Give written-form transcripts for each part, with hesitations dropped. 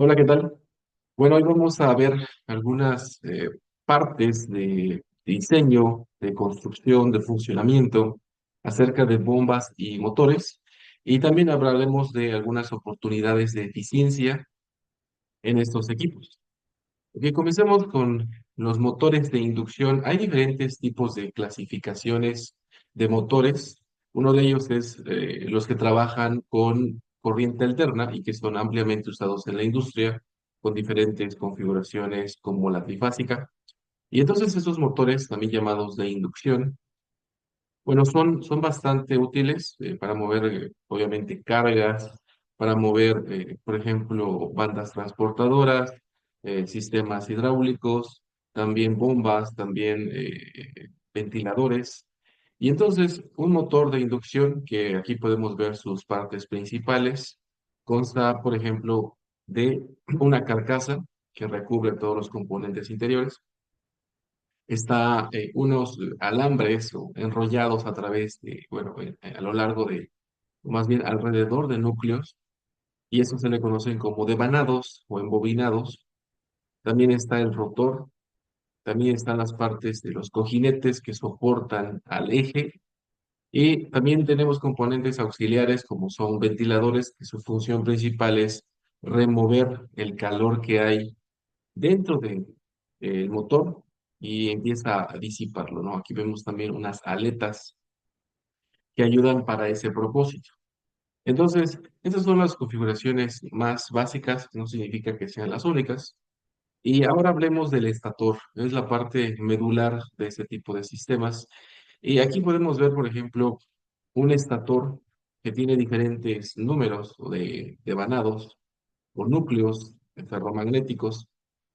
Hola, ¿qué tal? Bueno, hoy vamos a ver algunas partes de diseño, de construcción, de funcionamiento acerca de bombas y motores. Y también hablaremos de algunas oportunidades de eficiencia en estos equipos. Ok, comencemos con los motores de inducción. Hay diferentes tipos de clasificaciones de motores. Uno de ellos es los que trabajan con corriente alterna y que son ampliamente usados en la industria con diferentes configuraciones como la trifásica. Y entonces esos motores, también llamados de inducción, bueno, son bastante útiles para mover, obviamente, cargas, para mover, por ejemplo, bandas transportadoras, sistemas hidráulicos, también bombas, también ventiladores. Y entonces, un motor de inducción, que aquí podemos ver sus partes principales, consta, por ejemplo, de una carcasa que recubre todos los componentes interiores. Está unos alambres o enrollados a través de, bueno, a lo largo de, más bien alrededor de núcleos, y eso se le conocen como devanados o embobinados. También está el rotor, también están las partes de los cojinetes que soportan al eje, y también tenemos componentes auxiliares como son ventiladores, que su función principal es remover el calor que hay dentro del motor y empieza a disiparlo, ¿no? Aquí vemos también unas aletas que ayudan para ese propósito. Entonces, estas son las configuraciones más básicas, no significa que sean las únicas. Y ahora hablemos del estator, es la parte medular de este tipo de sistemas. Y aquí podemos ver, por ejemplo, un estator que tiene diferentes números de vanados o núcleos ferromagnéticos,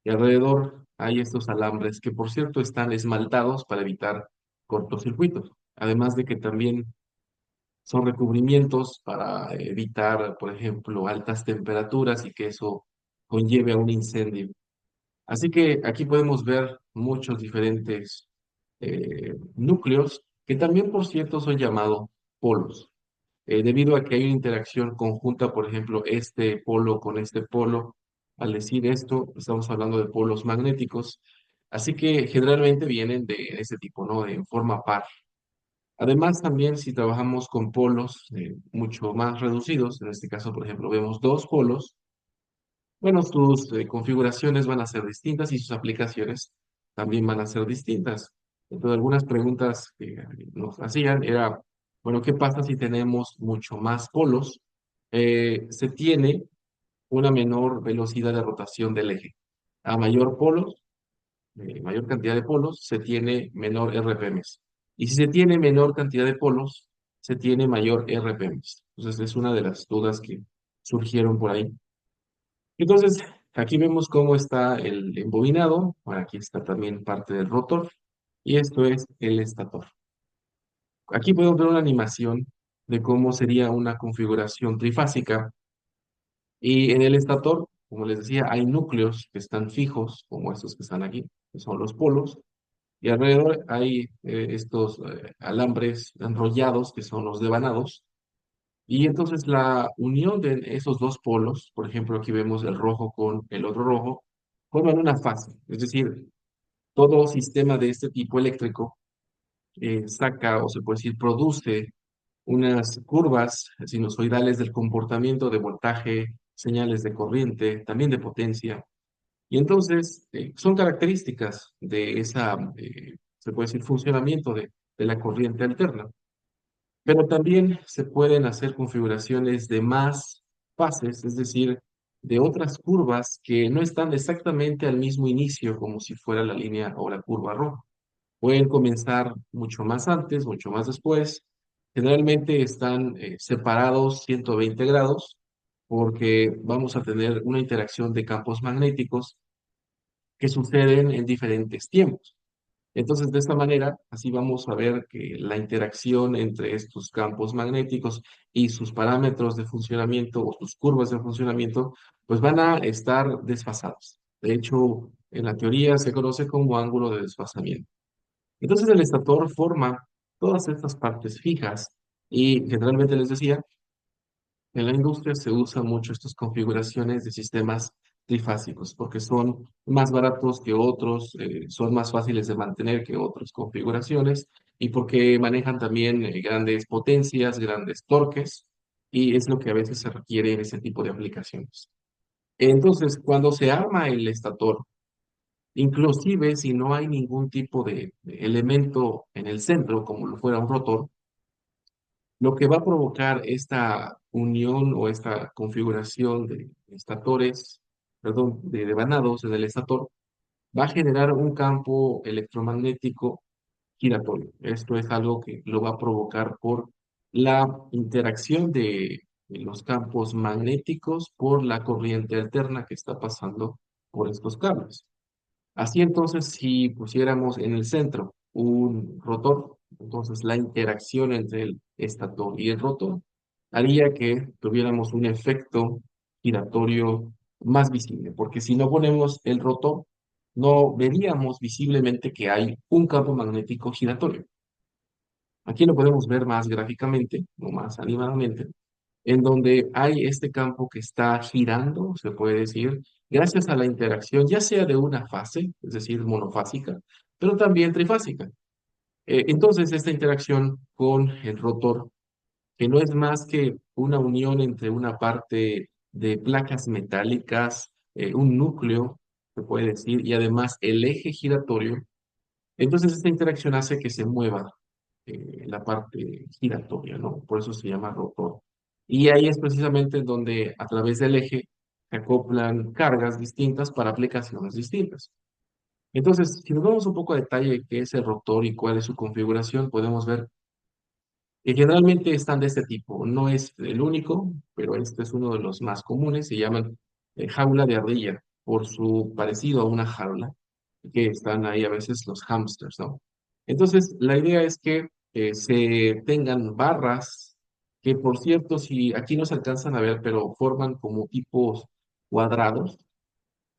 y alrededor hay estos alambres que, por cierto, están esmaltados para evitar cortocircuitos, además de que también son recubrimientos para evitar, por ejemplo, altas temperaturas y que eso conlleve a un incendio. Así que aquí podemos ver muchos diferentes núcleos que también, por cierto, son llamados polos, debido a que hay una interacción conjunta, por ejemplo, este polo con este polo. Al decir esto, estamos hablando de polos magnéticos, así que generalmente vienen de este tipo, ¿no? En forma par. Además, también si trabajamos con polos mucho más reducidos, en este caso, por ejemplo, vemos dos polos, bueno, sus configuraciones van a ser distintas y sus aplicaciones también van a ser distintas. Entonces, algunas preguntas que nos hacían era, bueno, ¿qué pasa si tenemos mucho más polos? Se tiene una menor velocidad de rotación del eje. A mayor polos, mayor cantidad de polos, se tiene menor RPMs. Y si se tiene menor cantidad de polos, se tiene mayor RPMs. Entonces, es una de las dudas que surgieron por ahí. Entonces, aquí vemos cómo está el embobinado. Bueno, aquí está también parte del rotor. Y esto es el estator. Aquí podemos ver una animación de cómo sería una configuración trifásica. Y en el estator, como les decía, hay núcleos que están fijos, como estos que están aquí, que son los polos. Y alrededor hay estos alambres enrollados, que son los devanados. Y entonces la unión de esos dos polos, por ejemplo, aquí vemos el rojo con el otro rojo, forman una fase. Es decir, todo sistema de este tipo eléctrico saca, o se puede decir, produce unas curvas sinusoidales del comportamiento de voltaje, señales de corriente, también de potencia. Y entonces son características de esa, se puede decir, funcionamiento de la corriente alterna. Pero también se pueden hacer configuraciones de más fases, es decir, de otras curvas que no están exactamente al mismo inicio como si fuera la línea o la curva roja. Pueden comenzar mucho más antes, mucho más después. Generalmente están separados 120 grados porque vamos a tener una interacción de campos magnéticos que suceden en diferentes tiempos. Entonces, de esta manera, así vamos a ver que la interacción entre estos campos magnéticos y sus parámetros de funcionamiento o sus curvas de funcionamiento, pues van a estar desfasados. De hecho, en la teoría se conoce como ángulo de desfasamiento. Entonces, el estator forma todas estas partes fijas y generalmente les decía, en la industria se usan mucho estas configuraciones de sistemas trifásicos, porque son más baratos que otros, son más fáciles de mantener que otras configuraciones y porque manejan también grandes potencias, grandes torques, y es lo que a veces se requiere en ese tipo de aplicaciones. Entonces, cuando se arma el estator, inclusive si no hay ningún tipo de elemento en el centro, como lo fuera un rotor, lo que va a provocar esta unión o esta configuración de estatores, perdón, de vanados en el estator, va a generar un campo electromagnético giratorio. Esto es algo que lo va a provocar por la interacción de los campos magnéticos por la corriente alterna que está pasando por estos cables. Así entonces, si pusiéramos en el centro un rotor, entonces la interacción entre el estator y el rotor haría que tuviéramos un efecto giratorio más visible, porque si no ponemos el rotor, no veríamos visiblemente que hay un campo magnético giratorio. Aquí lo podemos ver más gráficamente o más animadamente, en donde hay este campo que está girando, se puede decir, gracias a la interacción, ya sea de una fase, es decir, monofásica, pero también trifásica. Entonces, esta interacción con el rotor, que no es más que una unión entre una parte de placas metálicas, un núcleo, se puede decir, y además el eje giratorio, entonces esta interacción hace que se mueva la parte giratoria, ¿no? Por eso se llama rotor. Y ahí es precisamente donde a través del eje se acoplan cargas distintas para aplicaciones distintas. Entonces, si nos vamos un poco a detalle qué es el rotor y cuál es su configuración, podemos ver que generalmente están de este tipo. No es el único, pero este es uno de los más comunes. Se llaman jaula de ardilla por su parecido a una jaula, que están ahí a veces los hamsters, ¿no? Entonces, la idea es que se tengan barras, que por cierto, si aquí no se alcanzan a ver, pero forman como tipos cuadrados,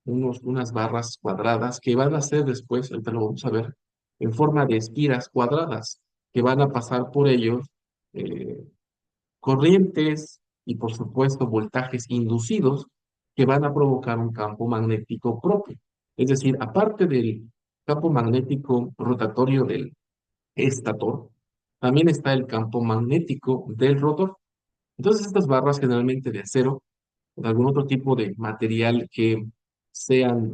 unas barras cuadradas que van a ser después, ahorita lo vamos a ver, en forma de espiras cuadradas, que van a pasar por ellos eh, corrientes y por supuesto voltajes inducidos que van a provocar un campo magnético propio. Es decir, aparte del campo magnético rotatorio del estator, también está el campo magnético del rotor. Entonces estas barras generalmente de acero o de algún otro tipo de material que sean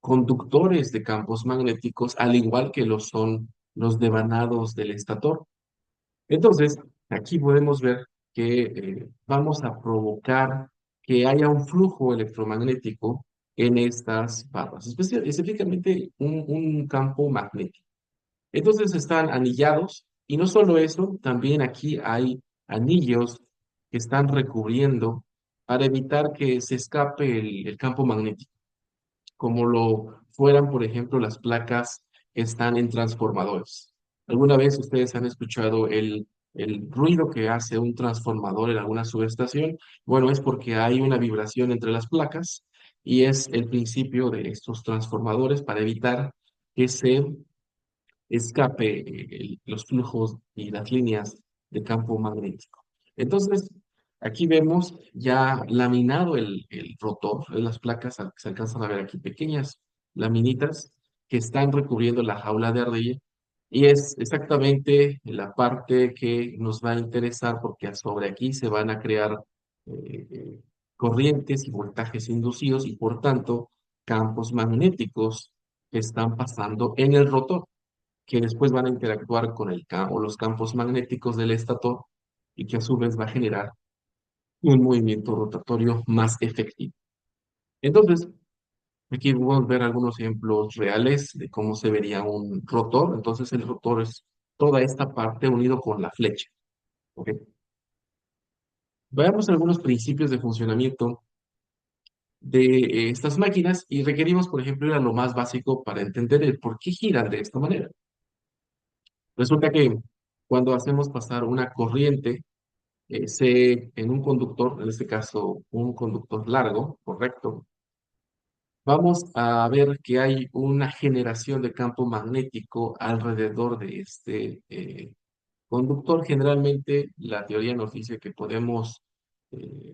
conductores de campos magnéticos, al igual que lo son los devanados del estator. Entonces, aquí podemos ver que vamos a provocar que haya un flujo electromagnético en estas barras, específicamente un campo magnético. Entonces están anillados y no solo eso, también aquí hay anillos que están recubriendo para evitar que se escape el campo magnético como lo fueran, por ejemplo, las placas que están en transformadores. ¿Alguna vez ustedes han escuchado el ruido que hace un transformador en alguna subestación? Bueno, es porque hay una vibración entre las placas y es el principio de estos transformadores para evitar que se escape los flujos y las líneas de campo magnético. Entonces, aquí vemos ya laminado el rotor, las placas se alcanzan a ver aquí pequeñas laminitas que están recubriendo la jaula de ardilla y es exactamente la parte que nos va a interesar porque sobre aquí se van a crear eh, corrientes y voltajes inducidos y por tanto campos magnéticos que están pasando en el rotor que después van a interactuar con o los campos magnéticos del estator y que a su vez va a generar un movimiento rotatorio más efectivo. Entonces, aquí vamos a ver algunos ejemplos reales de cómo se vería un rotor. Entonces, el rotor es toda esta parte unido con la flecha. ¿Ok? Veamos algunos principios de funcionamiento de estas máquinas y requerimos, por ejemplo, ir a lo más básico para entender el por qué giran de esta manera. Resulta que cuando hacemos pasar una corriente en un conductor, en este caso un conductor largo, correcto, vamos a ver que hay una generación de campo magnético alrededor de este conductor. Generalmente la teoría nos dice que podemos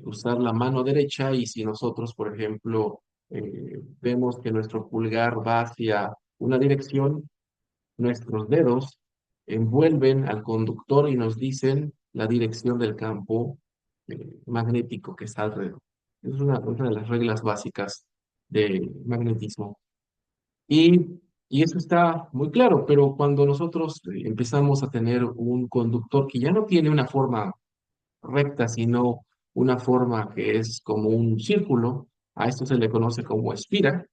usar la mano derecha y si nosotros, por ejemplo, vemos que nuestro pulgar va hacia una dirección, nuestros dedos envuelven al conductor y nos dicen la dirección del campo magnético que está alrededor. Es una de las reglas básicas de magnetismo. Y eso está muy claro, pero cuando nosotros empezamos a tener un conductor que ya no tiene una forma recta, sino una forma que es como un círculo, a esto se le conoce como espira,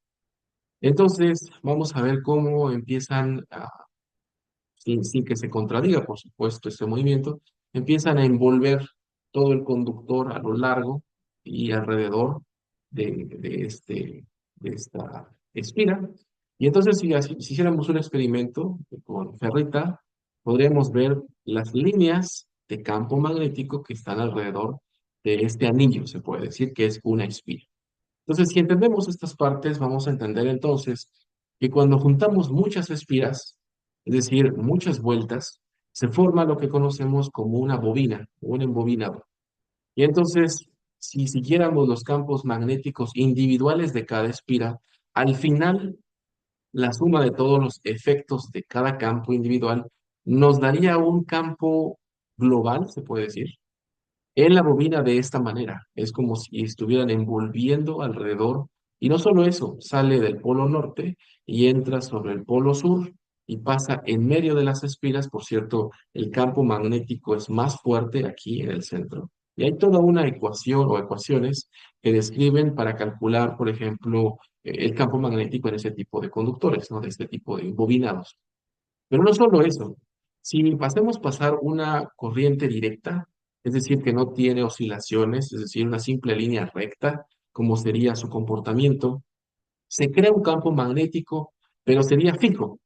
entonces vamos a ver cómo empiezan sin que se contradiga, por supuesto, este movimiento, empiezan a envolver todo el conductor a lo largo y alrededor de esta espira. Y entonces, si hiciéramos un experimento con ferrita, podríamos ver las líneas de campo magnético que están alrededor de este anillo, se puede decir que es una espira. Entonces, si entendemos estas partes, vamos a entender entonces que cuando juntamos muchas espiras, es decir, muchas vueltas, se forma lo que conocemos como una bobina, un embobinado. Y entonces, si siguiéramos los campos magnéticos individuales de cada espira, al final, la suma de todos los efectos de cada campo individual nos daría un campo global, se puede decir, en la bobina de esta manera. Es como si estuvieran envolviendo alrededor. Y no solo eso, sale del polo norte y entra sobre el polo sur y pasa en medio de las espiras. Por cierto, el campo magnético es más fuerte aquí en el centro. Y hay toda una ecuación o ecuaciones que describen para calcular, por ejemplo, el campo magnético en ese tipo de conductores, ¿no? De este tipo de bobinados. Pero no solo eso, si hacemos pasar una corriente directa, es decir, que no tiene oscilaciones, es decir, una simple línea recta, como sería su comportamiento, se crea un campo magnético, pero sería fijo.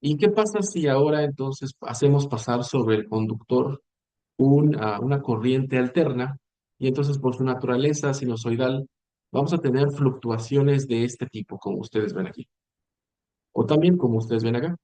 ¿Y qué pasa si ahora entonces hacemos pasar sobre el conductor una corriente alterna? Y entonces por su naturaleza sinusoidal vamos a tener fluctuaciones de este tipo, como ustedes ven aquí, o también como ustedes ven acá.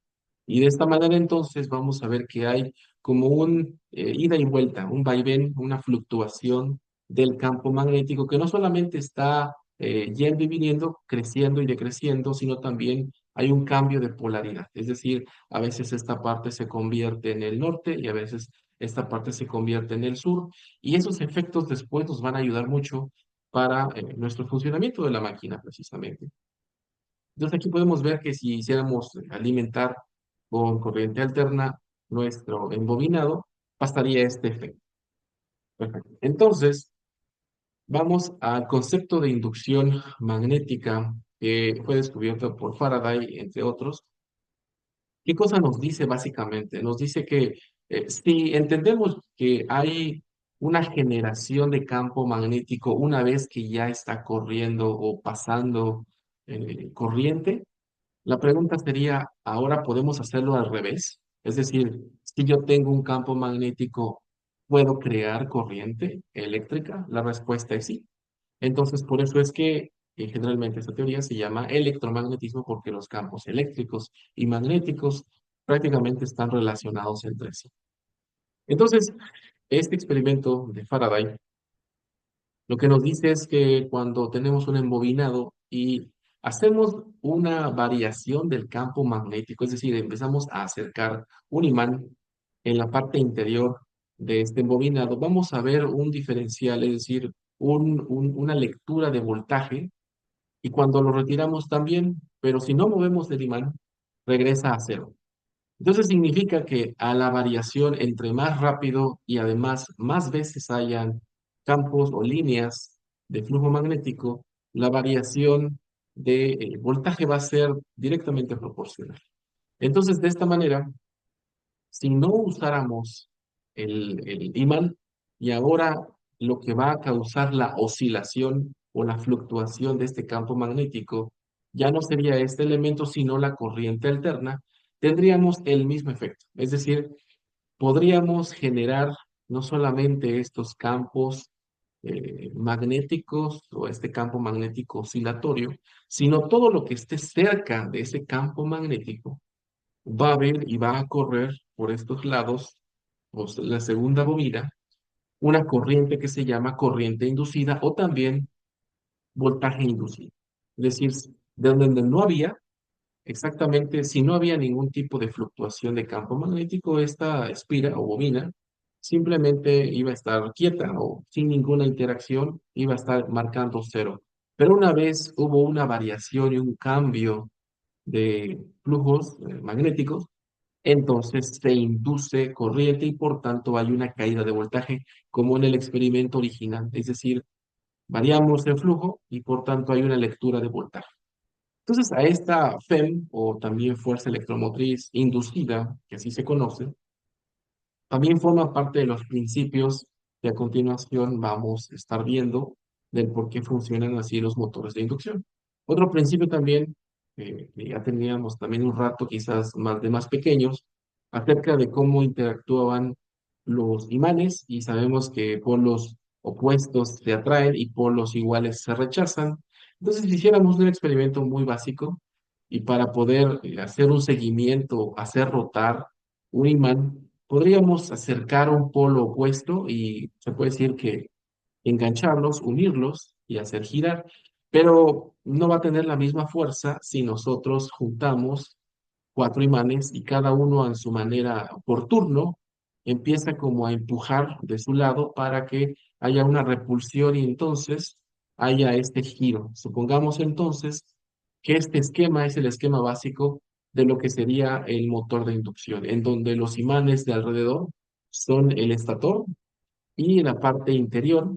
Y de esta manera entonces vamos a ver que hay como un ida y vuelta, un vaivén, una fluctuación del campo magnético que no solamente está yendo y viniendo, creciendo y decreciendo, sino también hay un cambio de polaridad. Es decir, a veces esta parte se convierte en el norte y a veces esta parte se convierte en el sur. Y esos efectos después nos van a ayudar mucho para nuestro funcionamiento de la máquina, precisamente. Entonces aquí podemos ver que si hiciéramos alimentar con corriente alterna nuestro embobinado, pasaría este efecto. Perfecto. Entonces, vamos al concepto de inducción magnética que fue descubierto por Faraday, entre otros. ¿Qué cosa nos dice básicamente? Nos dice que si entendemos que hay una generación de campo magnético una vez que ya está corriendo o pasando corriente, la pregunta sería, ¿ahora podemos hacerlo al revés? Es decir, si yo tengo un campo magnético, ¿puedo crear corriente eléctrica? La respuesta es sí. Entonces, por eso es que generalmente esta teoría se llama electromagnetismo porque los campos eléctricos y magnéticos prácticamente están relacionados entre sí. Entonces, este experimento de Faraday lo que nos dice es que cuando tenemos un embobinado y hacemos una variación del campo magnético, es decir, empezamos a acercar un imán en la parte interior de este embobinado, vamos a ver un diferencial, es decir, una lectura de voltaje, y cuando lo retiramos también, pero si no movemos el imán, regresa a cero. Entonces significa que a la variación entre más rápido y además más veces hayan campos o líneas de flujo magnético, la variación de voltaje va a ser directamente proporcional. Entonces, de esta manera, si no usáramos el imán y ahora lo que va a causar la oscilación o la fluctuación de este campo magnético ya no sería este elemento, sino la corriente alterna, tendríamos el mismo efecto. Es decir, podríamos generar no solamente estos campos magnéticos o este campo magnético oscilatorio, sino todo lo que esté cerca de ese campo magnético va a ver y va a correr por estos lados, la segunda bobina, una corriente que se llama corriente inducida o también voltaje inducido. Es decir, de donde no había, exactamente, si no había ningún tipo de fluctuación de campo magnético, esta espira o bobina simplemente iba a estar quieta o sin ninguna interacción, iba a estar marcando cero. Pero una vez hubo una variación y un cambio de flujos magnéticos, entonces se induce corriente y por tanto hay una caída de voltaje, como en el experimento original. Es decir, variamos el flujo y por tanto hay una lectura de voltaje. Entonces, a esta FEM, o también fuerza electromotriz inducida, que así se conoce, también forma parte de los principios que a continuación vamos a estar viendo del por qué funcionan así los motores de inducción. Otro principio también, que ya teníamos también un rato, quizás más de más pequeños, acerca de cómo interactuaban los imanes, y sabemos que polos opuestos se atraen y polos iguales se rechazan. Entonces, si hiciéramos un experimento muy básico, y para poder hacer un seguimiento, hacer rotar un imán, podríamos acercar un polo opuesto y se puede decir que engancharlos, unirlos y hacer girar, pero no va a tener la misma fuerza si nosotros juntamos cuatro imanes y cada uno en su manera por turno empieza como a empujar de su lado para que haya una repulsión y entonces haya este giro. Supongamos entonces que este esquema es el esquema básico de lo que sería el motor de inducción, en donde los imanes de alrededor son el estator y la parte interior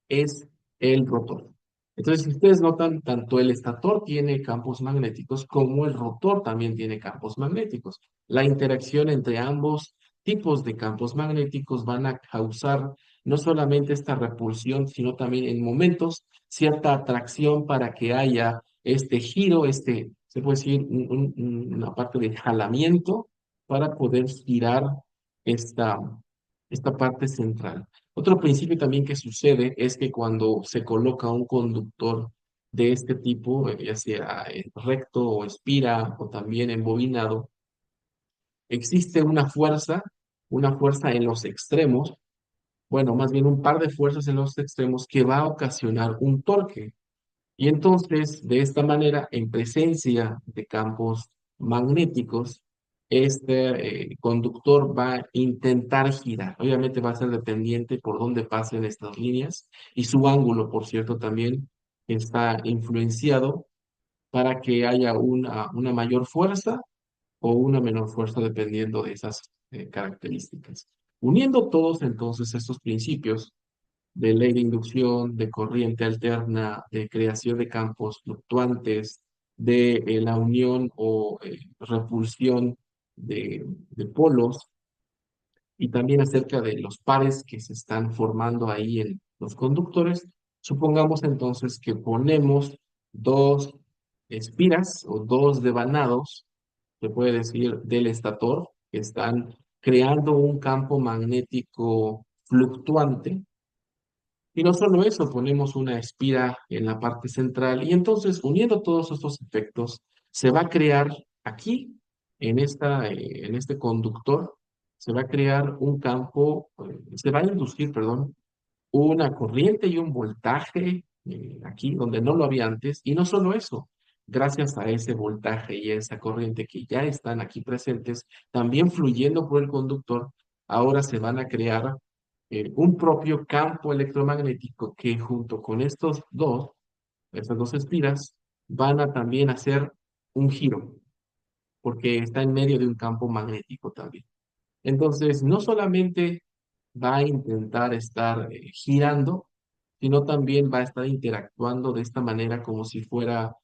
es el rotor. Entonces, si ustedes notan, tanto el estator tiene campos magnéticos como el rotor también tiene campos magnéticos. La interacción entre ambos tipos de campos magnéticos van a causar no solamente esta repulsión, sino también en momentos cierta atracción para que haya este giro, se puede decir, una parte de jalamiento para poder girar esta, esta parte central. Otro principio también que sucede es que cuando se coloca un conductor de este tipo, ya sea recto o espira o también embobinado, existe una fuerza en los extremos, bueno, más bien un par de fuerzas en los extremos que va a ocasionar un torque. Y entonces, de esta manera, en presencia de campos magnéticos, este conductor va a intentar girar. Obviamente va a ser dependiente por dónde pasen estas líneas y su ángulo, por cierto, también está influenciado para que haya una mayor fuerza o una menor fuerza dependiendo de esas características. Uniendo todos entonces estos principios, de ley de inducción, de corriente alterna, de creación de campos fluctuantes, de la unión o repulsión de polos, y también acerca de los pares que se están formando ahí en los conductores. Supongamos entonces que ponemos dos espiras o dos devanados, se puede decir, del estator, que están creando un campo magnético fluctuante, y no solo eso, ponemos una espira en la parte central y entonces uniendo todos estos efectos, se va a crear aquí, en este conductor, se va a crear un campo, se va a inducir, perdón, una corriente y un voltaje aquí donde no lo había antes. Y no solo eso, gracias a ese voltaje y esa corriente que ya están aquí presentes, también fluyendo por el conductor, ahora se van a crear un propio campo electromagnético que junto con estas dos espiras, van a también hacer un giro, porque está en medio de un campo magnético también. Entonces, no solamente va a intentar estar girando, sino también va a estar interactuando de esta manera como si fuera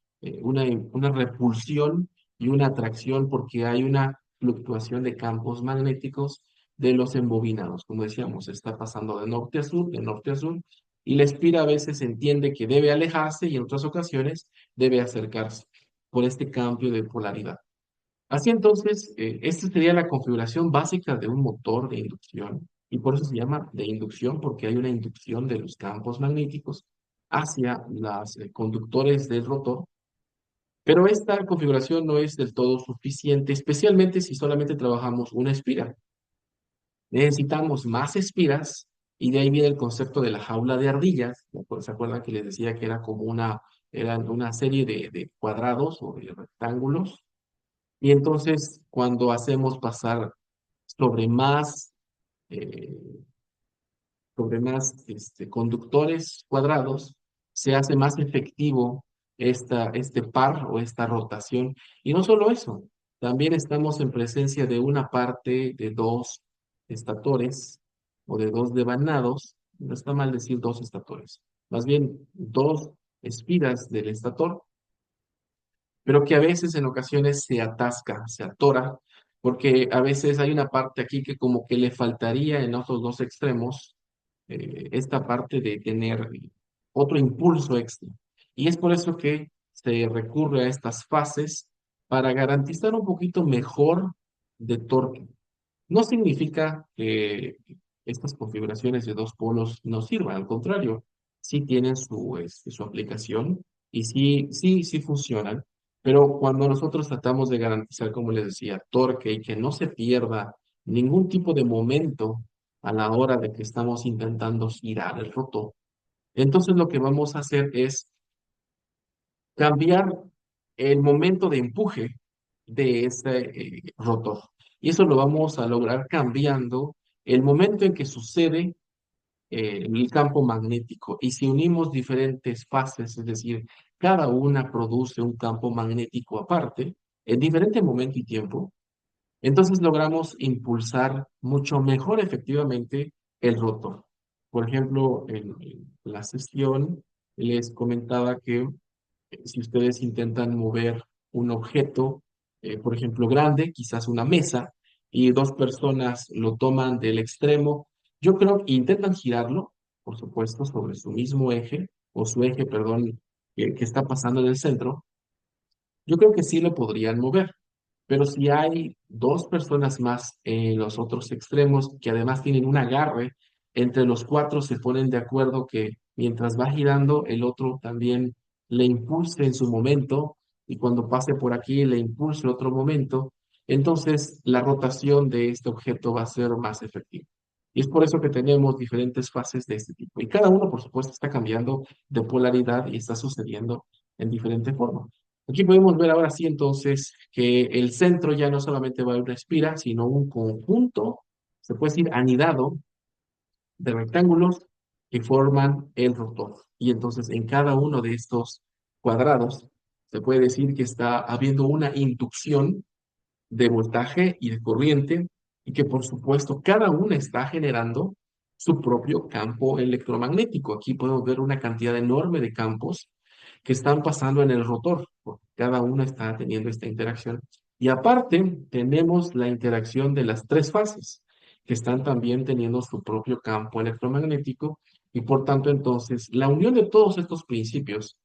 una repulsión y una atracción, porque hay una fluctuación de campos magnéticos de los embobinados. Como decíamos, está pasando de norte a sur, y la espira a veces entiende que debe alejarse y en otras ocasiones debe acercarse por este cambio de polaridad. Así entonces, esta sería la configuración básica de un motor de inducción y por eso se llama de inducción porque hay una inducción de los campos magnéticos hacia los conductores del rotor, pero esta configuración no es del todo suficiente, especialmente si solamente trabajamos una espira. Necesitamos más espiras y de ahí viene el concepto de la jaula de ardillas. ¿Se acuerdan que les decía que era como eran una serie de cuadrados o de rectángulos? Y entonces cuando hacemos pasar sobre más eh, conductores cuadrados, se hace más efectivo este par o esta rotación. Y no solo eso, también estamos en presencia de una parte de dos estatores o de dos devanados, no está mal decir dos estatores, más bien dos espiras del estator, pero que a veces en ocasiones se atasca, se atora, porque a veces hay una parte aquí que como que le faltaría en otros dos extremos esta parte de tener otro impulso extra. Y es por eso que se recurre a estas fases para garantizar un poquito mejor de torque. No significa que estas configuraciones de dos polos no sirvan, al contrario, sí tienen su aplicación y sí funcionan, pero cuando nosotros tratamos de garantizar, como les decía, torque y que no se pierda ningún tipo de momento a la hora de que estamos intentando girar el rotor, entonces lo que vamos a hacer es cambiar el momento de empuje de ese rotor. Y eso lo vamos a lograr cambiando el momento en que sucede el campo magnético. Y si unimos diferentes fases, es decir, cada una produce un campo magnético aparte, en diferente momento y tiempo, entonces logramos impulsar mucho mejor efectivamente el rotor. Por ejemplo, en la sesión les comentaba que si ustedes intentan mover un objeto, por ejemplo, grande, quizás una mesa, y dos personas lo toman del extremo, yo creo que intentan girarlo, por supuesto, sobre su mismo eje, o su eje, perdón, que está pasando en el centro, yo creo que sí lo podrían mover. Pero si hay dos personas más en los otros extremos que además tienen un agarre, entre los cuatro se ponen de acuerdo que mientras va girando, el otro también le impulse en su momento y cuando pase por aquí le impulse otro momento, entonces la rotación de este objeto va a ser más efectiva. Y es por eso que tenemos diferentes fases de este tipo. Y cada uno, por supuesto, está cambiando de polaridad y está sucediendo en diferente forma. Aquí podemos ver ahora sí entonces que el centro ya no solamente va a una espira, sino un conjunto, se puede decir anidado, de rectángulos que forman el rotor. Y entonces en cada uno de estos cuadrados se puede decir que está habiendo una inducción de voltaje y de corriente y que por supuesto cada una está generando su propio campo electromagnético. Aquí podemos ver una cantidad enorme de campos que están pasando en el rotor, porque cada una está teniendo esta interacción. Y aparte tenemos la interacción de las tres fases, que están también teniendo su propio campo electromagnético y por tanto entonces la unión de todos estos principios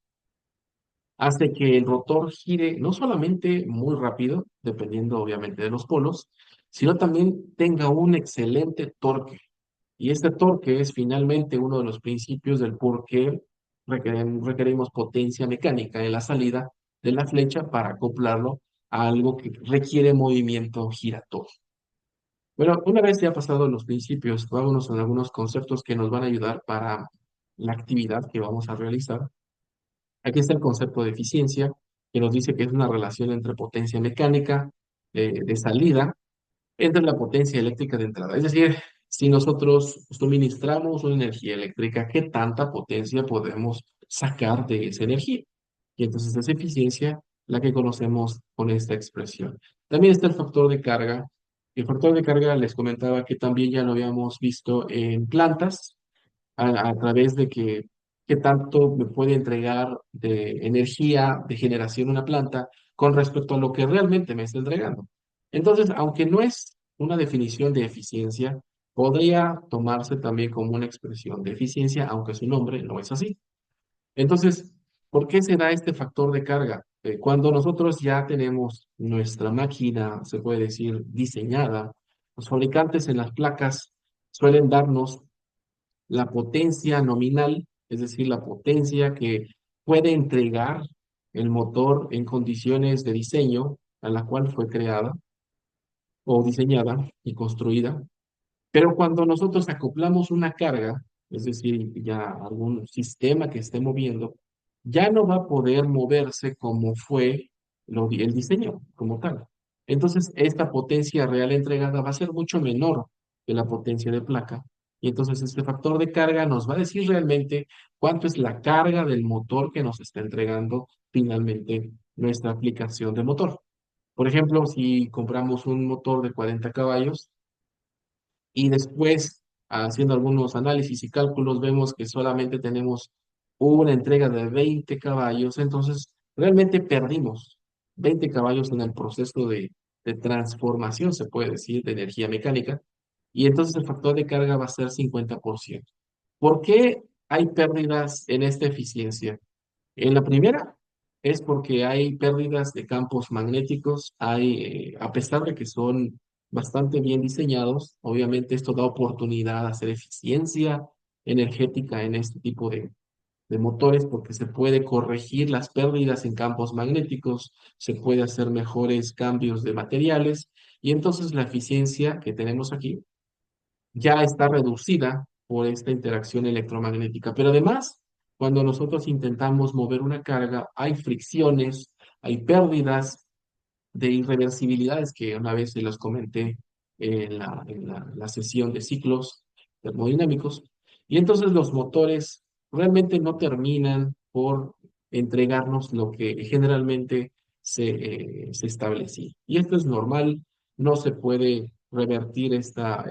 hace que el rotor gire no solamente muy rápido, dependiendo obviamente de los polos, sino también tenga un excelente torque. Y este torque es finalmente uno de los principios del por qué requerimos potencia mecánica en la salida de la flecha para acoplarlo a algo que requiere movimiento giratorio. Bueno, una vez ya pasados los principios, vámonos a algunos conceptos que nos van a ayudar para la actividad que vamos a realizar. Aquí está el concepto de eficiencia, que nos dice que es una relación entre potencia mecánica de salida entre la potencia eléctrica de entrada. Es decir, si nosotros suministramos una energía eléctrica, ¿qué tanta potencia podemos sacar de esa energía? Y entonces es eficiencia la que conocemos con esta expresión. También está el factor de carga. El factor de carga les comentaba que también ya lo habíamos visto en plantas, a través de qué tanto me puede entregar de energía de generación una planta con respecto a lo que realmente me está entregando. Entonces, aunque no es una definición de eficiencia, podría tomarse también como una expresión de eficiencia, aunque su nombre no es así. Entonces, ¿por qué se da este factor de carga? Cuando nosotros ya tenemos nuestra máquina, se puede decir, diseñada, los fabricantes en las placas suelen darnos la potencia nominal, es decir, la potencia que puede entregar el motor en condiciones de diseño a la cual fue creada o diseñada y construida. Pero cuando nosotros acoplamos una carga, es decir, ya algún sistema que esté moviendo, ya no va a poder moverse como fue el diseño como tal. Entonces, esta potencia real entregada va a ser mucho menor que la potencia de placa. Y entonces este factor de carga nos va a decir realmente cuánto es la carga del motor que nos está entregando finalmente nuestra aplicación de motor. Por ejemplo, si compramos un motor de 40 caballos, y después, haciendo algunos análisis y cálculos, vemos que solamente tenemos una entrega de 20 caballos, entonces realmente perdimos 20 caballos en el proceso de transformación, se puede decir, de energía mecánica, y entonces el factor de carga va a ser 50%. ¿Por qué hay pérdidas en esta eficiencia? En la primera es porque hay pérdidas de campos magnéticos, a pesar de que son bastante bien diseñados, obviamente esto da oportunidad a hacer eficiencia energética en este tipo de motores porque se puede corregir las pérdidas en campos magnéticos, se puede hacer mejores cambios de materiales y entonces la eficiencia que tenemos aquí ya está reducida por esta interacción electromagnética. Pero además, cuando nosotros intentamos mover una carga, hay fricciones, hay pérdidas de irreversibilidades que una vez se los comenté la sesión de ciclos termodinámicos. Y entonces los motores realmente no terminan por entregarnos lo que generalmente se establecía. Y esto es normal, no se puede revertir esta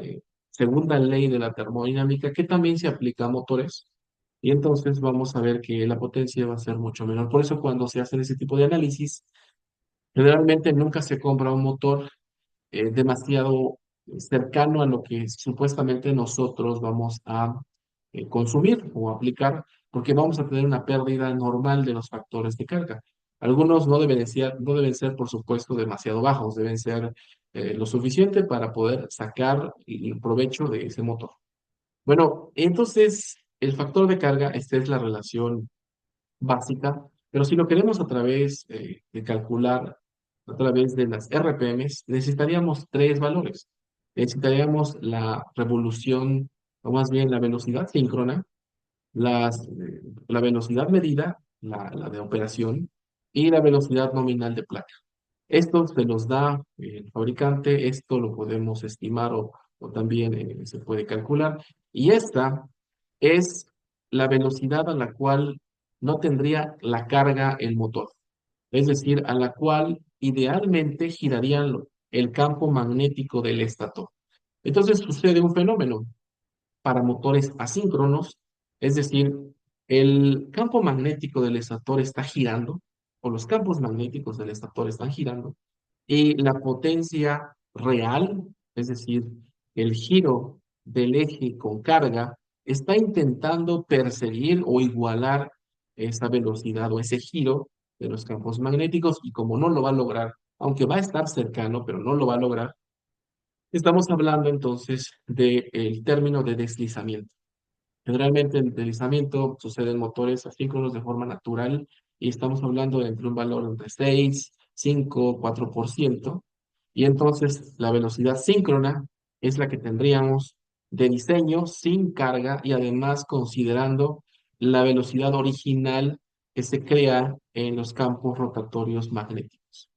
segunda ley de la termodinámica que también se aplica a motores. Y entonces vamos a ver que la potencia va a ser mucho menor. Por eso cuando se hacen ese tipo de análisis, generalmente nunca se compra un motor demasiado cercano a lo que supuestamente nosotros vamos a consumir o aplicar, porque vamos a tener una pérdida normal de los factores de carga. Algunos no deben ser, por supuesto, demasiado bajos, deben ser lo suficiente para poder sacar el provecho de ese motor. Bueno, entonces el factor de carga, esta es la relación básica, pero si lo queremos a través de calcular, a través de las RPMs, necesitaríamos tres valores. Necesitaríamos la revolución, o más bien la velocidad síncrona, la velocidad medida, la de operación, y la velocidad nominal de placa. Esto se los da el fabricante, esto lo podemos estimar o también se puede calcular. Y esta es la velocidad a la cual no tendría la carga el motor, es decir, a la cual idealmente giraría el campo magnético del estator. Entonces sucede un fenómeno para motores asíncronos, es decir, el campo magnético del estator está girando, o los campos magnéticos del estator están girando, y la potencia real, es decir, el giro del eje con carga, está intentando perseguir o igualar esa velocidad o ese giro de los campos magnéticos, y como no lo va a lograr, aunque va a estar cercano, pero no lo va a lograr, estamos hablando entonces del término de deslizamiento. Generalmente el deslizamiento sucede en motores asíncronos de forma natural y estamos hablando de entre un valor entre 6, 5, 4%. Y entonces la velocidad síncrona es la que tendríamos de diseño sin carga y además considerando la velocidad original que se crea en los campos rotatorios magnéticos.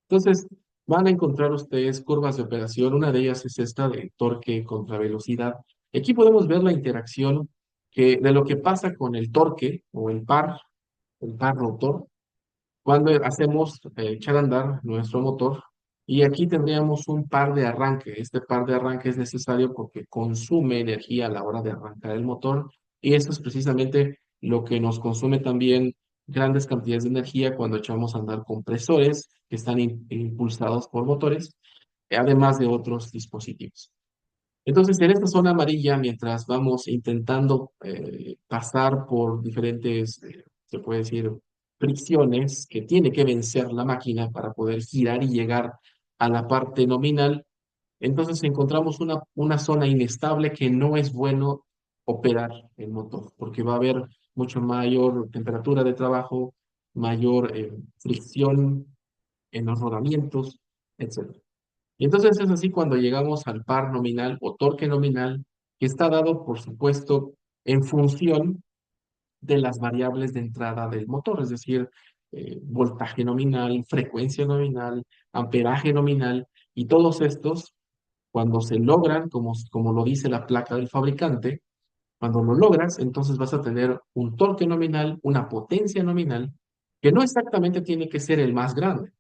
Entonces, van a encontrar ustedes curvas de operación. Una de ellas es esta de torque contra velocidad. Aquí podemos ver la interacción de lo que pasa con el torque o el par rotor, cuando hacemos echar a andar nuestro motor. Y aquí tendríamos un par de arranque. Este par de arranque es necesario porque consume energía a la hora de arrancar el motor. Y esto es precisamente lo que nos consume también grandes cantidades de energía cuando echamos a andar compresores que están impulsados por motores, además de otros dispositivos. Entonces, en esta zona amarilla, mientras vamos intentando pasar por diferentes, se puede decir, fricciones que tiene que vencer la máquina para poder girar y llegar a la parte nominal, entonces encontramos una zona inestable que no es bueno operar el motor, porque va a haber mucho mayor temperatura de trabajo, mayor fricción en los rodamientos, etc. Y entonces es así cuando llegamos al par nominal o torque nominal, que está dado, por supuesto, en función de las variables de entrada del motor, es decir, voltaje nominal, frecuencia nominal, amperaje nominal, y todos estos, cuando se logran, como lo dice la placa del fabricante, cuando lo logras, entonces vas a tener un torque nominal, una potencia nominal, que no exactamente tiene que ser el más grande.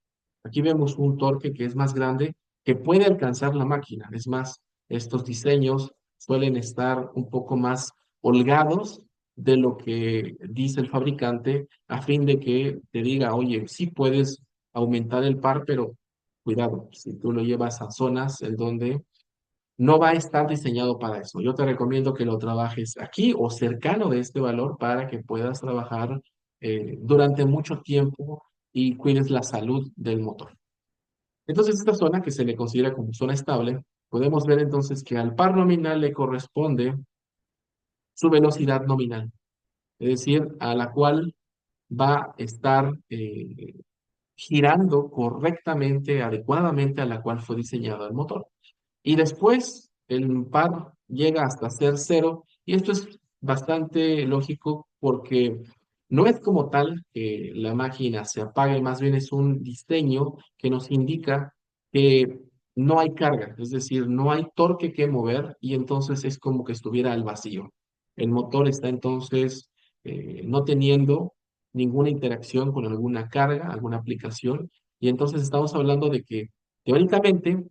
Aquí vemos un torque que es más grande, que puede alcanzar la máquina. Es más, estos diseños suelen estar un poco más holgados de lo que dice el fabricante, a fin de que te diga, oye, sí puedes aumentar el par, pero cuidado, si tú lo llevas a zonas en donde no va a estar diseñado para eso. Yo te recomiendo que lo trabajes aquí o cercano de este valor para que puedas trabajar durante mucho tiempo y cuides la salud del motor. Entonces, esta zona que se le considera como zona estable, podemos ver entonces que al par nominal le corresponde su velocidad nominal, es decir, a la cual va a estar girando correctamente, adecuadamente a la cual fue diseñado el motor. Y después el par llega hasta ser cero. Y esto es bastante lógico porque no es como tal que la máquina se apague, más bien es un diseño que nos indica que no hay carga, es decir, no hay torque que mover y entonces es como que estuviera al vacío. El motor está entonces no teniendo ninguna interacción con alguna carga, alguna aplicación, y entonces estamos hablando de que teóricamente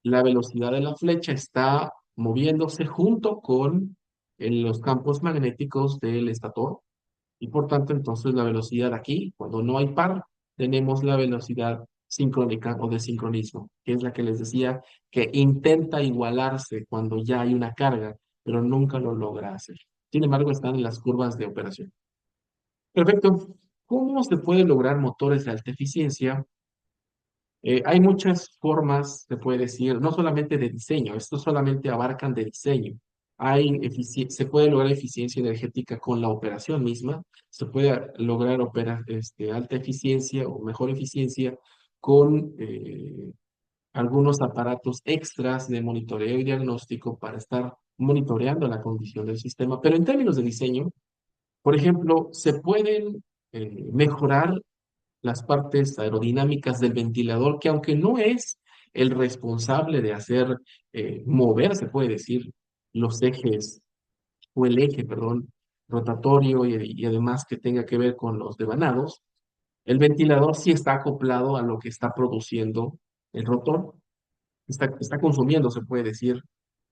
la velocidad de la flecha está moviéndose junto con los campos magnéticos del estator y por tanto entonces la velocidad aquí, cuando no hay par, tenemos la velocidad sincrónica o de sincronismo, que es la que les decía que intenta igualarse cuando ya hay una carga, pero nunca lo logra hacer. Sin embargo, están en las curvas de operación. Perfecto. ¿Cómo se puede lograr motores de alta eficiencia? Hay muchas formas, se puede decir, no solamente de diseño, estos solamente abarcan de diseño. Se puede lograr eficiencia energética con la operación misma, se puede lograr alta eficiencia o mejor eficiencia con algunos aparatos extras de monitoreo y diagnóstico para estar monitoreando la condición del sistema. Pero en términos de diseño, por ejemplo, se pueden mejorar las partes aerodinámicas del ventilador, que aunque no es el responsable de hacer mover, se puede decir, los ejes o el eje, perdón, rotatorio y además que tenga que ver con los devanados, el ventilador sí está acoplado a lo que está produciendo el rotor, está consumiendo, se puede decir,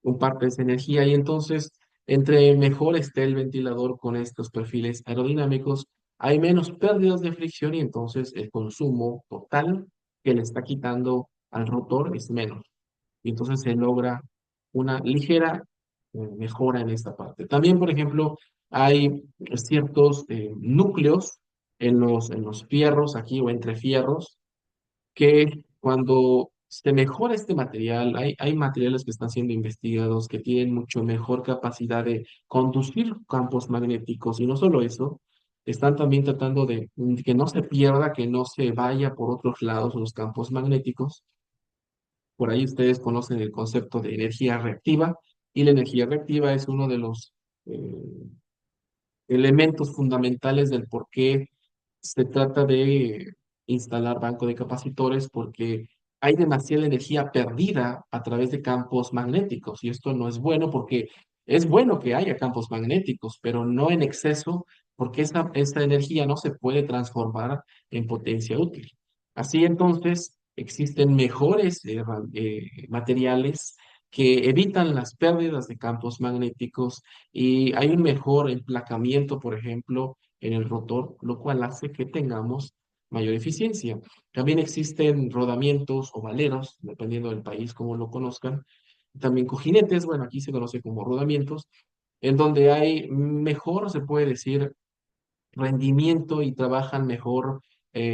un parte de esa energía y entonces, entre mejor esté el ventilador con estos perfiles aerodinámicos, hay menos pérdidas de fricción y entonces el consumo total que le está quitando al rotor es menos. Y entonces se logra una ligera mejora en esta parte. También, por ejemplo, hay ciertos núcleos en los fierros aquí o entre fierros que cuando se mejora este material, hay materiales que están siendo investigados que tienen mucho mejor capacidad de conducir campos magnéticos y no solo eso, están también tratando de que no se pierda, que no se vaya por otros lados los campos magnéticos. Por ahí ustedes conocen el concepto de energía reactiva y la energía reactiva es uno de los eh, elementos fundamentales del por qué se trata de instalar banco de capacitores porque hay demasiada energía perdida a través de campos magnéticos y esto no es bueno porque es bueno que haya campos magnéticos, pero no en exceso porque esa energía no se puede transformar en potencia útil. Así entonces existen mejores materiales que evitan las pérdidas de campos magnéticos y hay un mejor emplacamiento, por ejemplo, en el rotor, lo cual hace que tengamos mayor eficiencia. También existen rodamientos o valeros, dependiendo del país como lo conozcan. También cojinetes, bueno, aquí se conoce como rodamientos, en donde hay mejor, se puede decir, rendimiento y trabajan mejor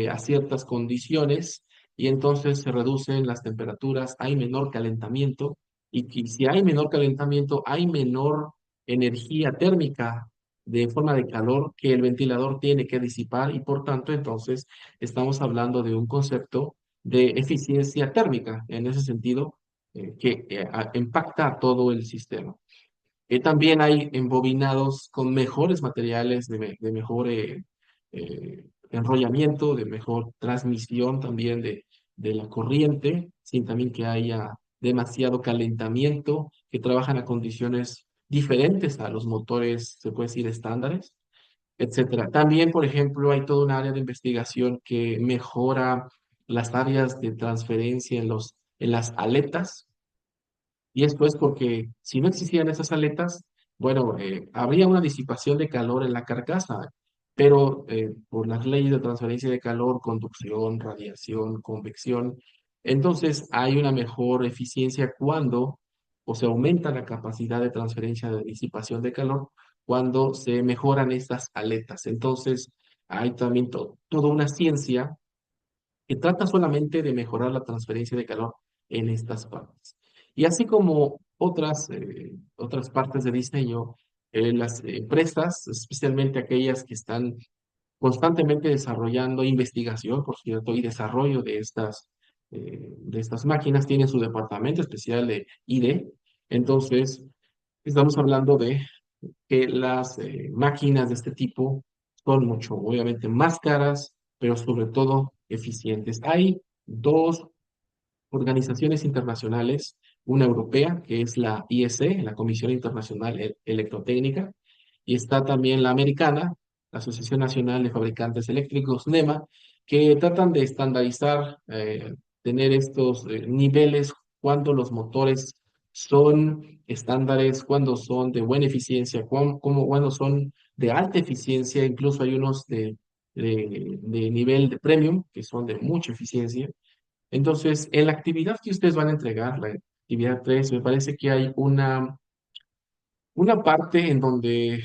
a ciertas condiciones y entonces se reducen las temperaturas, hay menor calentamiento y si hay menor calentamiento hay menor energía térmica de forma de calor que el ventilador tiene que disipar y por tanto entonces estamos hablando de un concepto de eficiencia térmica, en ese sentido, que impacta a todo el sistema. También hay embobinados con mejores materiales, de mejor enrollamiento, de mejor transmisión también de la corriente, sin también que haya demasiado calentamiento, que trabajan a condiciones diferentes a los motores, se puede decir, estándares, etcétera. También, por ejemplo, hay toda un área de investigación que mejora las áreas de transferencia en las aletas, y esto es porque si no existieran esas aletas, bueno, habría una disipación de calor en la carcasa, pero por las leyes de transferencia de calor, conducción, radiación, convección, entonces hay una mejor eficiencia cuando, o se aumenta la capacidad de transferencia de disipación de calor cuando se mejoran estas aletas. Entonces, hay también toda una ciencia que trata solamente de mejorar la transferencia de calor en estas partes. Y así como otras partes de diseño, las empresas, especialmente aquellas que están constantemente desarrollando investigación, por cierto, y desarrollo de estas máquinas, tienen su departamento especial de ID. Entonces, estamos hablando de que las máquinas de este tipo son mucho, obviamente, más caras, pero sobre todo eficientes. Hay dos organizaciones internacionales, una europea, que es la IEC, la Comisión Internacional Electrotécnica, y está también la americana, la Asociación Nacional de Fabricantes Eléctricos, NEMA, que tratan de estandarizar, tener estos niveles cuando los motores son estándares, cuando son de buena eficiencia, cuando son de alta eficiencia, incluso hay unos de nivel de premium, que son de mucha eficiencia. Entonces, en la actividad que ustedes van a entregar, la actividad 3, me parece que hay una parte en donde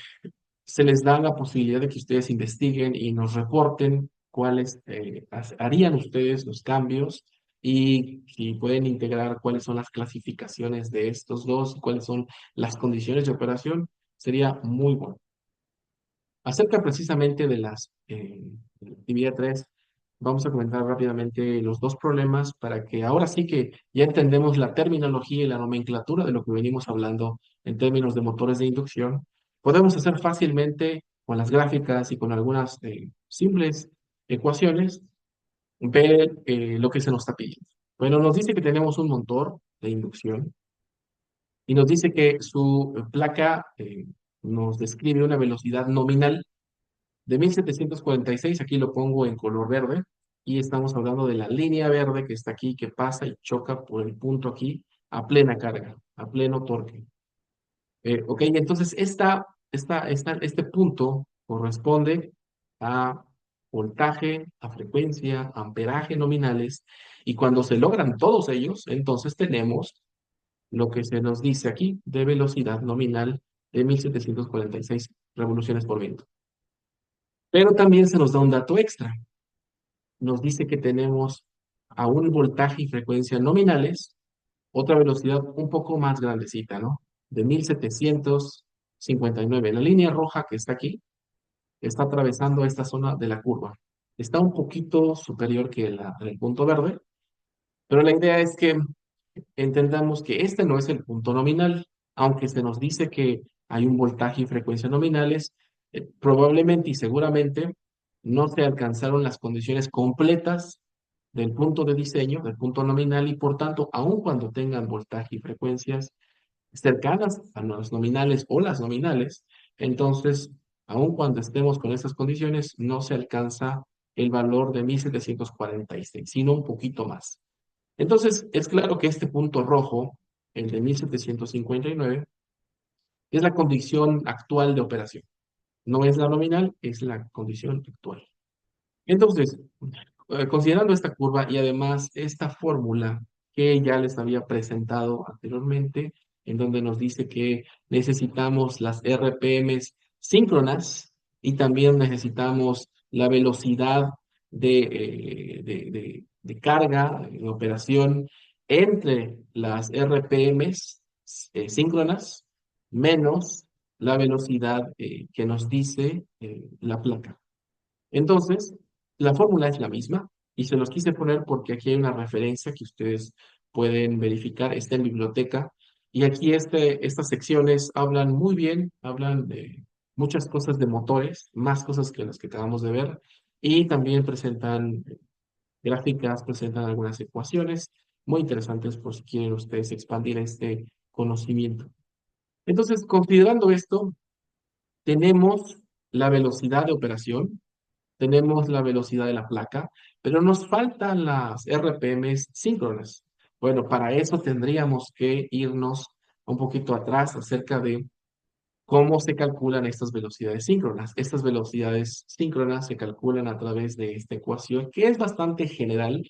se les da la posibilidad de que ustedes investiguen y nos reporten cuáles harían ustedes los cambios y si pueden integrar cuáles son las clasificaciones de estos dos y cuáles son las condiciones de operación, sería muy bueno. Acerca precisamente de la actividad 3, vamos a comentar rápidamente los dos problemas para que ahora sí que ya entendemos la terminología y la nomenclatura de lo que venimos hablando en términos de motores de inducción. Podemos hacer fácilmente con las gráficas y con algunas simples ecuaciones, ver lo que se nos está pidiendo. Bueno, nos dice que tenemos un motor de inducción y nos dice que su placa nos describe una velocidad nominal de 1746. Aquí lo pongo en color verde, y estamos hablando de la línea verde que está aquí, que pasa y choca por el punto aquí a plena carga, a pleno torque. Ok, entonces este punto corresponde a voltaje, a frecuencia, amperaje nominales, y cuando se logran todos ellos, entonces tenemos lo que se nos dice aquí de velocidad nominal de 1746 revoluciones por minuto. Pero también se nos da un dato extra. Nos dice que tenemos a un voltaje y frecuencia nominales otra velocidad un poco más grandecita, ¿no? De 1759. La línea roja que está aquí está atravesando esta zona de la curva. Está un poquito superior que el punto verde, pero la idea es que entendamos que este no es el punto nominal, aunque se nos dice que hay un voltaje y frecuencia nominales, probablemente y seguramente no se alcanzaron las condiciones completas del punto de diseño, del punto nominal, y por tanto, aun cuando tengan voltaje y frecuencias cercanas a los nominales o las nominales, entonces, aun cuando estemos con esas condiciones, no se alcanza el valor de 1746, sino un poquito más. Entonces, es claro que este punto rojo, el de 1759, es la condición actual de operación. No es la nominal, es la condición actual. Entonces, considerando esta curva y además esta fórmula que ya les había presentado anteriormente, en donde nos dice que necesitamos las RPMs síncronas y también necesitamos la velocidad de carga, de operación entre las RPMs síncronas menos la velocidad que nos dice la placa. Entonces, la fórmula es la misma. Y se los quise poner porque aquí hay una referencia que ustedes pueden verificar, está en biblioteca. Y aquí estas secciones hablan muy bien, hablan de muchas cosas de motores, más cosas que las que acabamos de ver, y también presentan gráficas, presentan algunas ecuaciones muy interesantes por si quieren ustedes expandir este conocimiento. Entonces, considerando esto, tenemos la velocidad de operación, tenemos la velocidad de la placa, pero nos faltan las RPMs síncronas. Bueno, para eso tendríamos que irnos un poquito atrás acerca de cómo se calculan estas velocidades síncronas. Estas velocidades síncronas se calculan a través de esta ecuación, que es bastante general,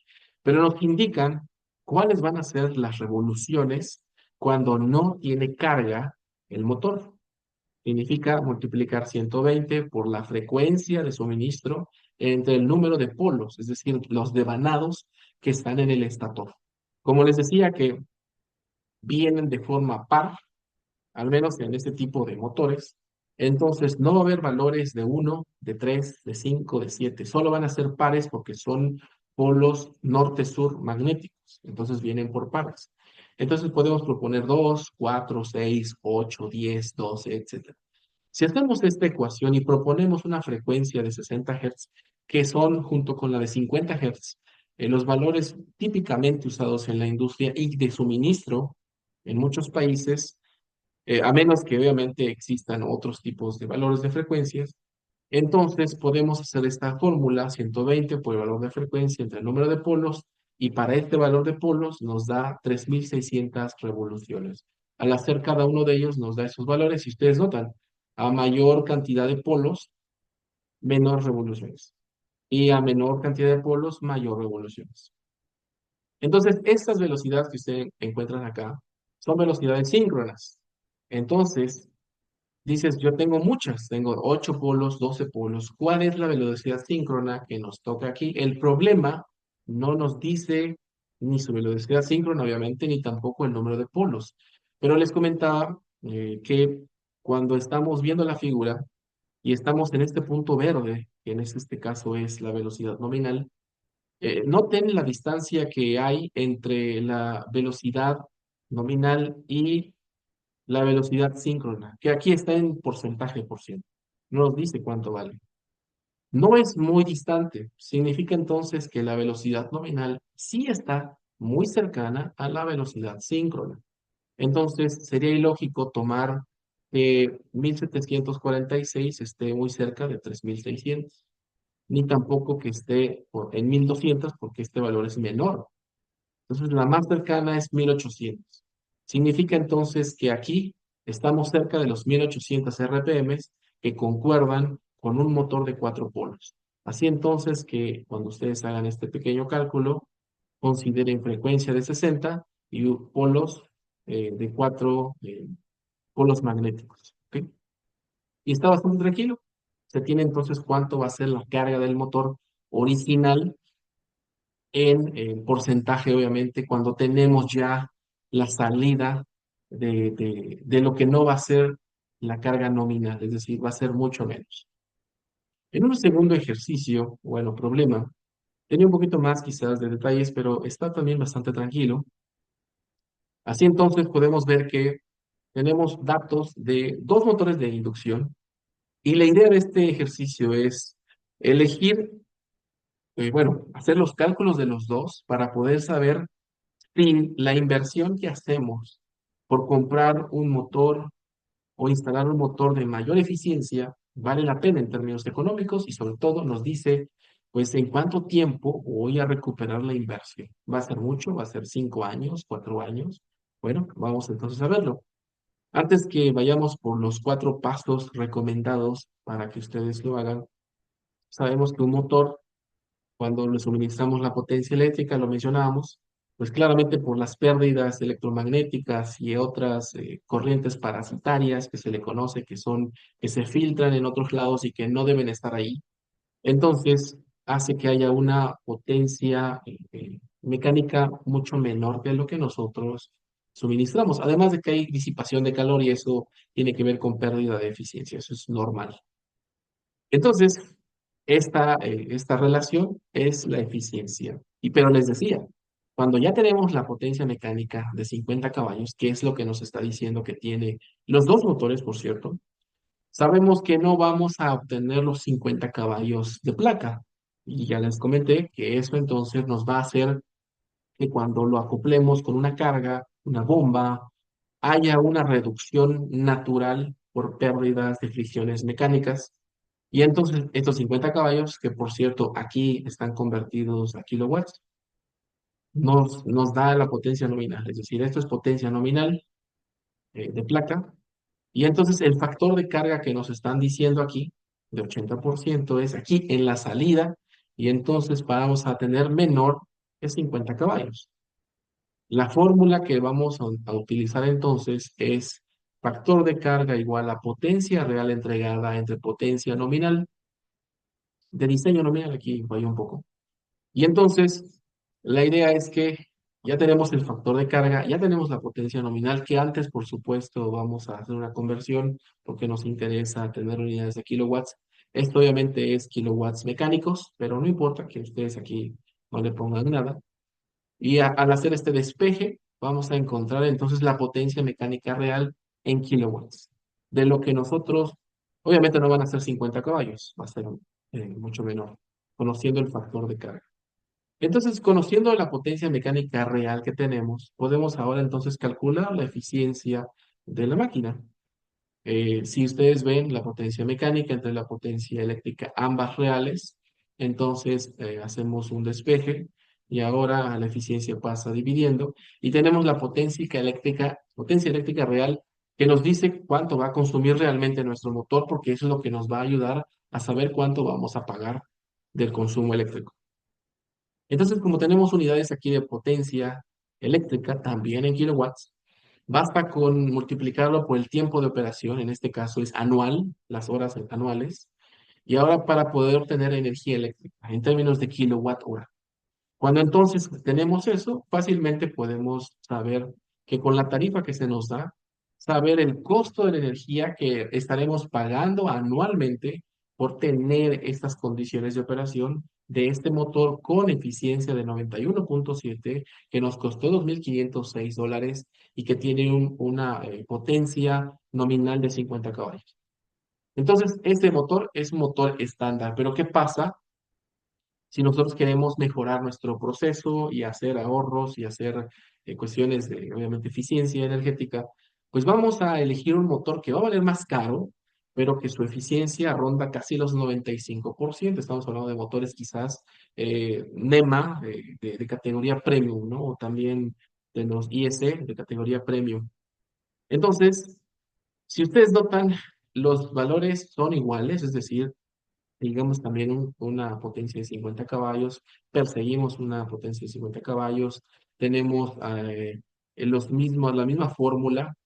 pero nos indican cuáles van a ser las revoluciones cuando no tiene carga el motor. Significa multiplicar 120 por la frecuencia de suministro entre el número de polos, es decir, los devanados que están en el estator. Como les decía que vienen de forma par, al menos en este tipo de motores, entonces no va a haber valores de uno, de 3, de 5, de 7. Solo van a ser pares porque son polos norte-sur magnéticos, entonces vienen por pares. Entonces podemos proponer 2, 4, 6, 8, 10, 12, etc. Si hacemos esta ecuación y proponemos una frecuencia de 60 Hz, que son junto con la de 50 Hz, los valores típicamente usados en la industria y de suministro en muchos países, a menos que obviamente existan otros tipos de valores de frecuencias, entonces podemos hacer esta fórmula 120 por el valor de frecuencia entre el número de polos y para este valor de polos nos da 3600 revoluciones. Al hacer cada uno de ellos nos da esos valores y ustedes notan, a mayor cantidad de polos, menor revoluciones. Y a menor cantidad de polos, mayor revoluciones. Entonces, estas velocidades que ustedes encuentran acá son velocidades síncronas. Entonces, dices, yo tengo muchas, tengo 8 polos, 12 polos. ¿Cuál es la velocidad síncrona que nos toca aquí? El problema no nos dice ni su velocidad síncrona, obviamente, ni tampoco el número de polos. Pero les comentaba que cuando estamos viendo la figura y estamos en este punto verde, que en este caso es la velocidad nominal, noten la distancia que hay entre la velocidad nominal y la velocidad síncrona, que aquí está en porcentaje por ciento. No nos dice cuánto vale. No es muy distante. Significa entonces que la velocidad nominal sí está muy cercana a la velocidad síncrona. Entonces sería ilógico tomar que 1746 esté muy cerca de 3600, ni tampoco que esté en 1200 porque este valor es menor. Entonces, la más cercana es 1800. Significa entonces que aquí estamos cerca de los 1800 RPM que concuerdan con un motor de 4 polos. Así entonces que cuando ustedes hagan este pequeño cálculo, consideren frecuencia de 60 y polos de 4 polos magnéticos. ¿Ok? Y está bastante tranquilo. Se tiene entonces cuánto va a ser la carga del motor original en porcentaje, obviamente, cuando tenemos ya la salida de lo que no va a ser la carga nominal, es decir, va a ser mucho menos. En un segundo ejercicio, bueno, problema, tenía un poquito más quizás de detalles, pero está también bastante tranquilo. Así entonces podemos ver que tenemos datos de dos motores de inducción y la idea de este ejercicio es elegir, bueno, hacer los cálculos de los dos para poder saber si la inversión que hacemos por comprar un motor o instalar un motor de mayor eficiencia vale la pena en términos económicos y sobre todo nos dice, pues, en cuánto tiempo voy a recuperar la inversión. ¿Va a ser mucho? ¿Va a ser 5 años, 4 años? Bueno, vamos entonces a verlo. Antes que vayamos por los 4 pasos recomendados para que ustedes lo hagan, sabemos que un motor cuando le suministramos la potencia eléctrica, lo mencionábamos, pues claramente por las pérdidas electromagnéticas y otras corrientes parasitarias que se le conoce, que se filtran en otros lados y que no deben estar ahí. Entonces, hace que haya una potencia mecánica mucho menor de lo que nosotros suministramos. Además de que hay disipación de calor y eso tiene que ver con pérdida de eficiencia, eso es normal. Entonces, esta relación es la eficiencia. Pero les decía, cuando ya tenemos la potencia mecánica de 50 caballos, que es lo que nos está diciendo que tiene los dos motores, por cierto, sabemos que no vamos a obtener los 50 caballos de placa. Y ya les comenté que eso entonces nos va a hacer que cuando lo acoplemos con una carga, una bomba, haya una reducción natural por pérdidas de fricciones mecánicas. Y entonces estos 50 caballos, que por cierto aquí están convertidos a kilowatts, nos da la potencia nominal. Es decir, esto es potencia nominal de placa. Y entonces el factor de carga que nos están diciendo aquí, de 80% es aquí en la salida. Y entonces vamos a tener menor que 50 caballos. La fórmula que vamos a utilizar entonces es factor de carga igual a potencia real entregada entre potencia nominal, de diseño nominal, aquí falló un poco. Y entonces la idea es que ya tenemos el factor de carga, ya tenemos la potencia nominal, que antes, por supuesto, vamos a hacer una conversión porque nos interesa tener unidades de kilowatts. Esto obviamente es kilowatts mecánicos, pero no importa que ustedes aquí no le pongan nada. Y al hacer este despeje, vamos a encontrar entonces la potencia mecánica real en kilowatts. De lo que nosotros, obviamente no van a ser 50 caballos, va a ser mucho menor, conociendo el factor de carga. Entonces, conociendo la potencia mecánica real que tenemos, podemos ahora entonces calcular la eficiencia de la máquina. Si ustedes ven la potencia mecánica entre la potencia eléctrica, ambas reales, entonces hacemos un despeje y ahora la eficiencia pasa dividiendo y tenemos la potencia eléctrica real que nos dice cuánto va a consumir realmente nuestro motor, porque eso es lo que nos va a ayudar a saber cuánto vamos a pagar del consumo eléctrico. Entonces, como tenemos unidades aquí de potencia eléctrica, también en kilowatts, basta con multiplicarlo por el tiempo de operación, en este caso es anual, las horas anuales, y ahora para poder obtener energía eléctrica en términos de kilowatt hora. Cuando entonces tenemos eso, fácilmente podemos saber que con la tarifa que se nos da, saber el costo de la energía que estaremos pagando anualmente por tener estas condiciones de operación de este motor con eficiencia de 91.7 que nos costó $2.506 y que tiene una potencia nominal de 50 caballos. Entonces, este motor es un motor estándar, pero ¿qué pasa si nosotros queremos mejorar nuestro proceso y hacer ahorros y hacer cuestiones de, obviamente, eficiencia energética? Pues vamos a elegir un motor que va a valer más caro, pero que su eficiencia ronda casi los 95%. Estamos hablando de motores quizás NEMA de categoría premium, ¿no? O también de los IEC de categoría premium. Entonces, si ustedes notan, los valores son iguales, es decir, digamos también una potencia de 50 caballos, perseguimos una potencia de 50 caballos, tenemos la misma fórmula,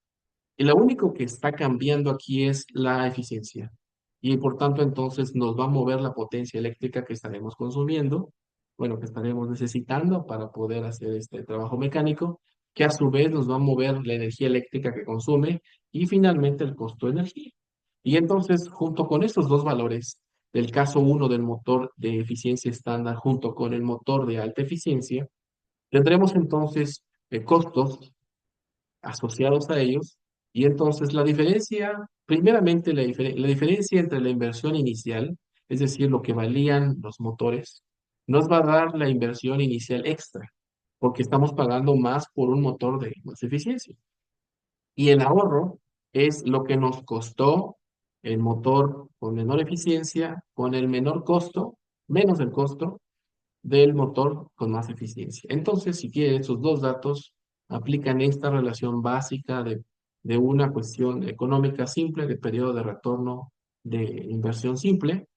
y lo único que está cambiando aquí es la eficiencia. Y por tanto, entonces nos va a mover la potencia eléctrica que estaremos consumiendo, bueno, que estaremos necesitando para poder hacer este trabajo mecánico, que a su vez nos va a mover la energía eléctrica que consume y finalmente el costo de energía. Y entonces, junto con estos dos valores, del caso uno del motor de eficiencia estándar junto con el motor de alta eficiencia, tendremos entonces costos asociados a ellos. Y entonces la diferencia, primeramente la diferencia entre la inversión inicial, es decir, lo que valían los motores, nos va a dar la inversión inicial extra, porque estamos pagando más por un motor de más eficiencia. Y el ahorro es lo que nos costó el motor con menor eficiencia, con el menor costo, menos el costo del motor con más eficiencia. Entonces, si quieren esos dos datos, aplican esta relación básica de una cuestión económica simple, de periodo de retorno de inversión simple,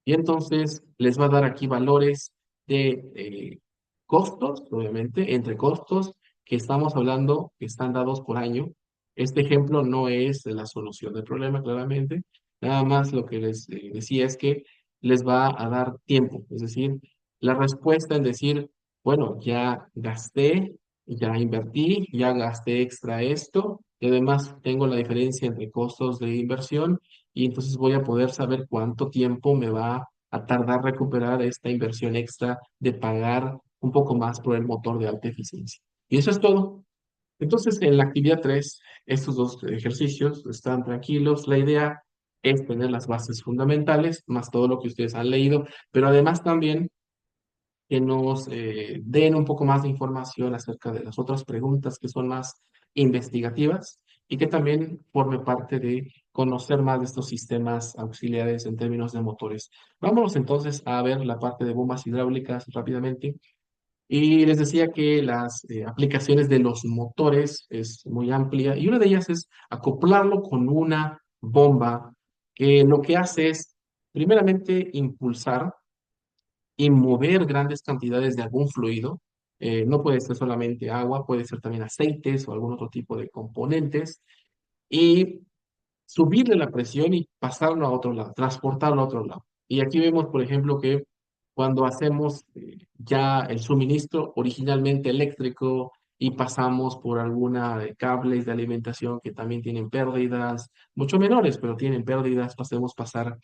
y entonces les va a dar aquí valores de costos, obviamente, entre costos que estamos hablando que están dados por año. Este ejemplo no es la solución del problema, claramente. Nada más lo que les decía es que les va a dar tiempo, es decir, la respuesta en decir, bueno, ya gasté, ya invertí, ya gasté extra esto, y además tengo la diferencia entre costos de inversión y entonces voy a poder saber cuánto tiempo me va a tardar recuperar esta inversión extra de pagar un poco más por el motor de alta eficiencia. Y eso es todo. Entonces, en la actividad 3 estos dos ejercicios están tranquilos. La idea es tener las bases fundamentales, más todo lo que ustedes han leído, pero además también que nos den un poco más de información acerca de las otras preguntas que son más investigativas y que también forme parte de conocer más de estos sistemas auxiliares en términos de motores. Vámonos entonces a ver la parte de bombas hidráulicas rápidamente. Y les decía que las aplicaciones de los motores es muy amplia y una de ellas es acoplarlo con una bomba que lo que hace es primeramente impulsar y mover grandes cantidades de algún fluido. No puede ser solamente agua, puede ser también aceites o algún otro tipo de componentes. Y subirle la presión y pasarlo a otro lado, transportarlo a otro lado. Y aquí vemos, por ejemplo, que cuando hacemos ya el suministro originalmente eléctrico y pasamos por alguna de cables de alimentación que también tienen pérdidas, mucho menores, pero tienen pérdidas, pasemos pasar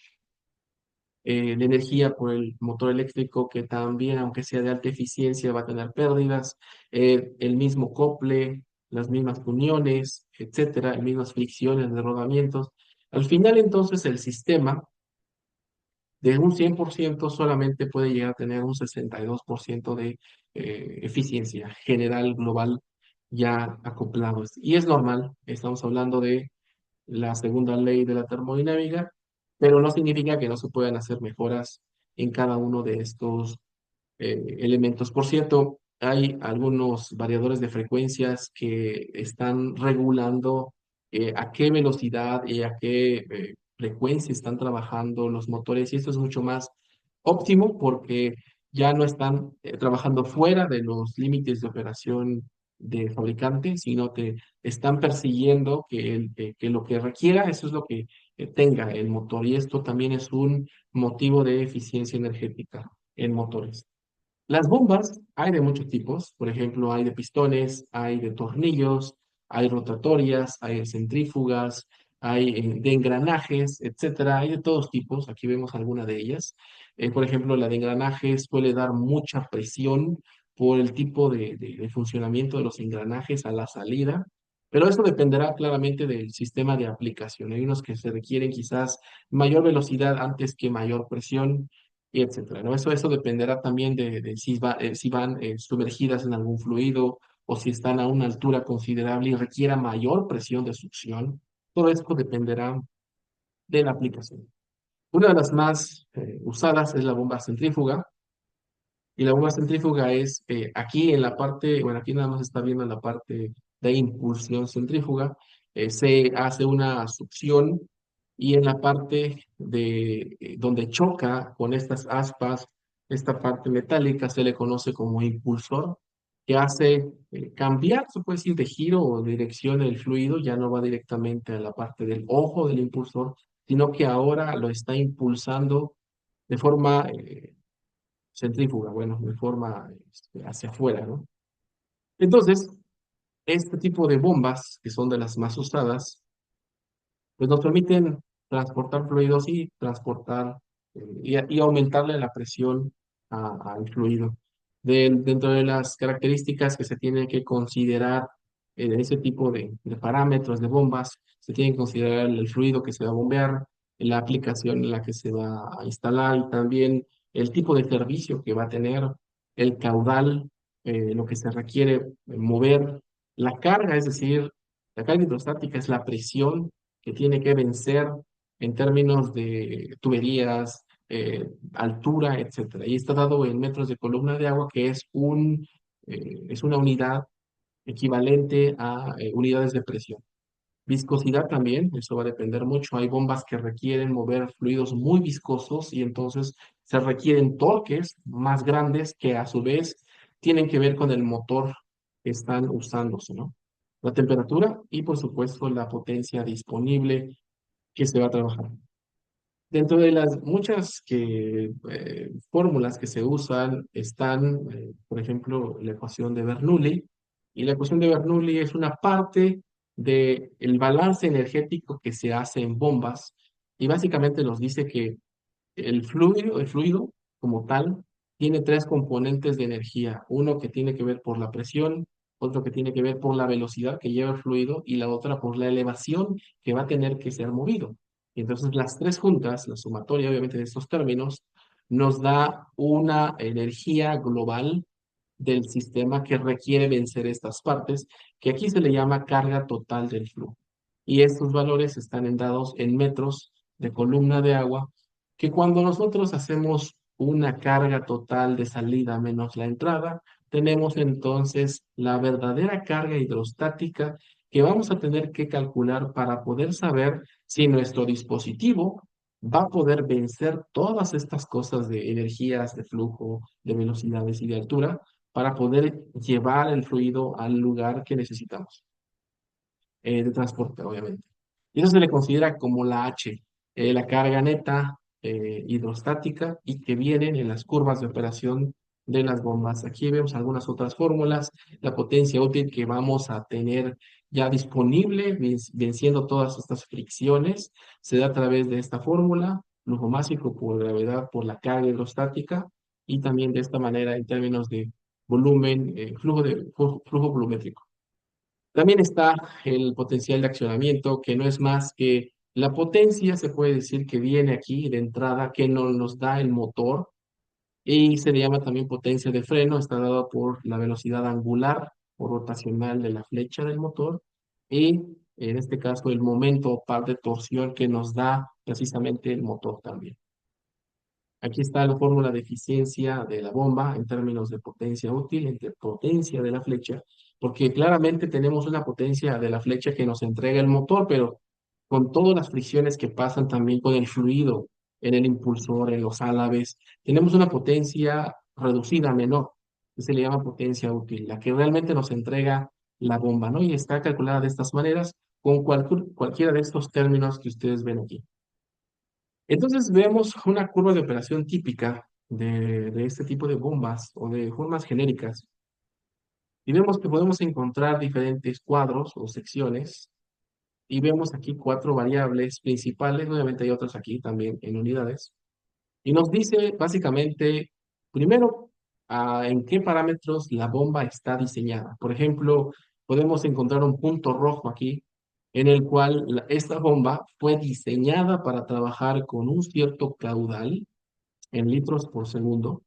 de energía por el motor eléctrico que también, aunque sea de alta eficiencia, va a tener pérdidas, el mismo acople, las mismas uniones, etcétera, las mismas fricciones de rodamientos. Al final, entonces, el sistema de un 100% solamente puede llegar a tener un 62% de eficiencia general global ya acoplado. Y es normal, estamos hablando de la segunda ley de la termodinámica, pero no significa que no se puedan hacer mejoras en cada uno de estos elementos. Por cierto, hay algunos variadores de frecuencias que están regulando a qué velocidad y a qué frecuencia están trabajando los motores, y esto es mucho más óptimo porque ya no están trabajando fuera de los límites de operación de fabricante, sino que están persiguiendo que lo que requiera, eso es lo que tenga el motor. Y esto también es un motivo de eficiencia energética en motores. Las bombas hay de muchos tipos, por ejemplo, hay de pistones, hay de tornillos, hay rotatorias, hay de centrífugas, hay de engranajes, etcétera, hay de todos tipos, aquí vemos alguna de ellas. Por ejemplo, la de engranajes suele dar mucha presión por el tipo de funcionamiento de los engranajes a la salida, pero eso dependerá claramente del sistema de aplicación. Hay unos que se requieren quizás mayor velocidad antes que mayor presión y etcétera, ¿no? Eso dependerá también de si van sumergidas en algún fluido o si están a una altura considerable y requiera mayor presión de succión. Todo esto dependerá de la aplicación. Una de las más usadas es la bomba centrífuga, y la bomba centrífuga es aquí en la parte, bueno, aquí nada más está viendo la parte de impulsión centrífuga, se hace una succión y en la parte de donde choca con estas aspas, esta parte metálica se le conoce como impulsor, que hace cambiar, se puede decir, de giro o de dirección el fluido, ya no va directamente a la parte del ojo del impulsor, sino que ahora lo está impulsando de forma centrífuga, bueno, de forma hacia afuera, ¿no? Entonces, este tipo de bombas, que son de las más usadas, pues nos permiten transportar fluidos y transportar y aumentarle la presión al fluido. Dentro de las características que se tienen que considerar en ese tipo de parámetros de bombas, se tiene que considerar el fluido que se va a bombear, la aplicación en la que se va a instalar y también el tipo de servicio que va a tener, el caudal, lo que se requiere mover, la carga, es decir, la carga hidrostática es la presión que tiene que vencer en términos de tuberías, altura, etcétera. Y está dado en metros de columna de agua, que es una unidad equivalente a unidades de presión. Viscosidad también, eso va a depender mucho. Hay bombas que requieren mover fluidos muy viscosos y entonces se requieren torques más grandes que a su vez tienen que ver con el motor que están usándose, ¿no? La temperatura y por supuesto la potencia disponible que se va a trabajar. Dentro de las muchas fórmulas que se usan están, por ejemplo, la ecuación de Bernoulli. Y la ecuación de Bernoulli es una parte del balance energético que se hace en bombas y básicamente nos dice que el fluido como tal tiene tres componentes de energía. Uno que tiene que ver por la presión, otro que tiene que ver por la velocidad que lleva el fluido y la otra por la elevación que va a tener que ser movido. Y entonces las tres juntas, la sumatoria obviamente de estos términos, nos da una energía global del sistema que requiere vencer estas partes, que aquí se le llama carga total del flujo. Y estos valores están dados en metros de columna de agua, que cuando nosotros hacemos una carga total de salida menos la entrada, tenemos entonces la verdadera carga hidrostática que vamos a tener que calcular para poder saber si nuestro dispositivo va a poder vencer todas estas cosas de energías, de flujo, de velocidades y de altura para poder llevar el fluido al lugar que necesitamos, de transporte, obviamente. Y eso se le considera como la H, la carga neta hidrostática y que vienen en las curvas de operación de las bombas. Aquí vemos algunas otras fórmulas, la potencia útil que vamos a tener ya disponible, venciendo todas estas fricciones, se da a través de esta fórmula, flujo másico por gravedad por la carga hidrostática y también de esta manera en términos de volumen, flujo volumétrico. También está el potencial de accionamiento, que no es más que la potencia, se puede decir que viene aquí de entrada, que nos da el motor, y se le llama también potencia de freno, está dado por la velocidad angular o rotacional de la flecha del motor, y en este caso el momento o par de torsión que nos da precisamente el motor también. Aquí está la fórmula de eficiencia de la bomba en términos de potencia útil entre potencia de la flecha, porque claramente tenemos una potencia de la flecha que nos entrega el motor, pero con todas las fricciones que pasan también con el fluido en el impulsor, en los álabes, tenemos una potencia reducida, menor, que se le llama potencia útil, la que realmente nos entrega la bomba, ¿no? Y está calculada de estas maneras con cualquiera de estos términos que ustedes ven aquí. Entonces vemos una curva de operación típica de este tipo de bombas o de formas genéricas y vemos que podemos encontrar diferentes cuadros o secciones y vemos aquí cuatro variables principales, obviamente hay otras aquí también en unidades, y nos dice básicamente, primero, en qué parámetros la bomba está diseñada. Por ejemplo, podemos encontrar un punto rojo aquí en el cual esta bomba fue diseñada para trabajar con un cierto caudal en litros por segundo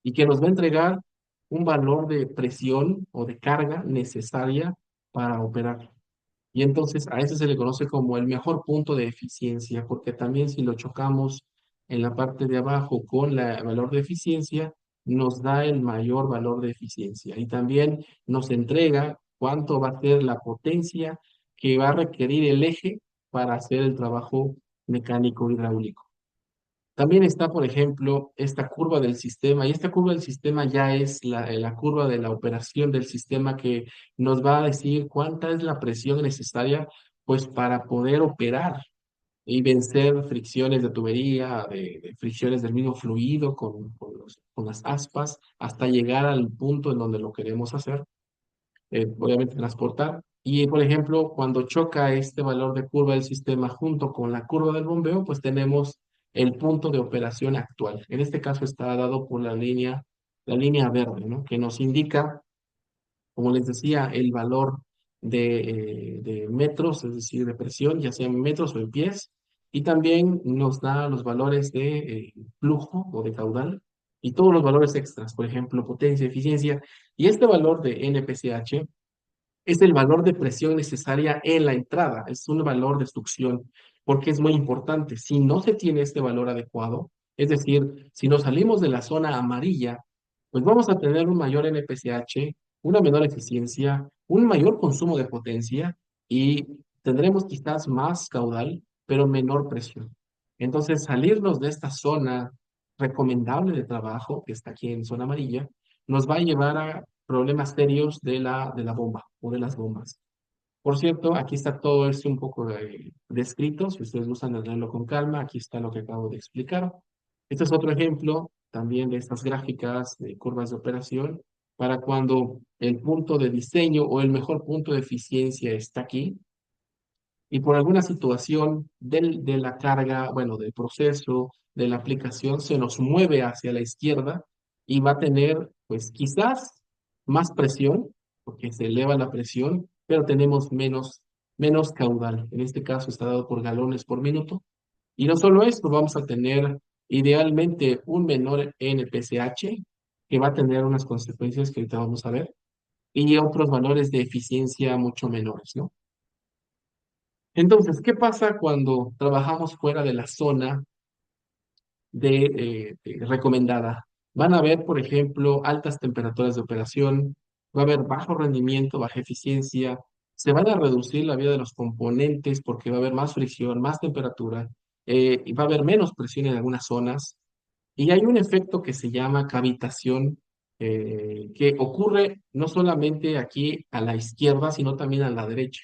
y que nos va a entregar un valor de presión o de carga necesaria para operar. Y entonces a ese se le conoce como el mejor punto de eficiencia, porque también si lo chocamos en la parte de abajo con el valor de eficiencia, nos da el mayor valor de eficiencia. Y también nos entrega cuánto va a ser la potencia que va a requerir el eje para hacer el trabajo mecánico hidráulico. También está, por ejemplo, esta curva del sistema, y esta curva del sistema ya es la curva de la operación del sistema que nos va a decir cuánta es la presión necesaria, pues, para poder operar y vencer fricciones de tubería, de fricciones del mismo fluido con las aspas, hasta llegar al punto en donde lo queremos hacer obviamente transportar. Y, por ejemplo, cuando choca este valor de curva del sistema junto con la curva del bombeo, pues tenemos el punto de operación actual. En este caso está dado por la línea verde, ¿no? Que nos indica, como les decía, el valor de metros, es decir, de presión, ya sea en metros o en pies, y también nos da los valores de flujo o de caudal y todos los valores extras, por ejemplo, potencia, eficiencia, y este valor de NPCH es el valor de presión necesaria en la entrada, es un valor de succión, porque es muy importante. Si no se tiene este valor adecuado, es decir, si nos salimos de la zona amarilla, pues vamos a tener un mayor NPCH, una menor eficiencia, un mayor consumo de potencia y tendremos quizás más caudal, pero menor presión. Entonces, salirnos de esta zona recomendable de trabajo, que está aquí en zona amarilla, nos va a llevar a problemas serios de la bomba o de las bombas. Por cierto, aquí está todo esto un poco descrito. Si ustedes gustan de leerlo con calma, aquí está lo que acabo de explicar. Este es otro ejemplo también de estas gráficas de curvas de operación para cuando el punto de diseño o el mejor punto de eficiencia está aquí y por alguna situación de la carga, bueno, del proceso de la aplicación se nos mueve hacia la izquierda y va a tener, pues quizás más presión, porque se eleva la presión, pero tenemos menos caudal. En este caso está dado por galones por minuto. Y no solo esto, vamos a tener idealmente un menor NPCH, que va a tener unas consecuencias que ahorita vamos a ver, y otros valores de eficiencia mucho menores, ¿no? Entonces, ¿qué pasa cuando trabajamos fuera de la zona recomendada? Van a haber, por ejemplo, altas temperaturas de operación, va a haber bajo rendimiento, baja eficiencia, se van a reducir la vida de los componentes porque va a haber más fricción, más temperatura, y va a haber menos presión en algunas zonas. Y hay un efecto que se llama cavitación, que ocurre no solamente aquí a la izquierda, sino también a la derecha.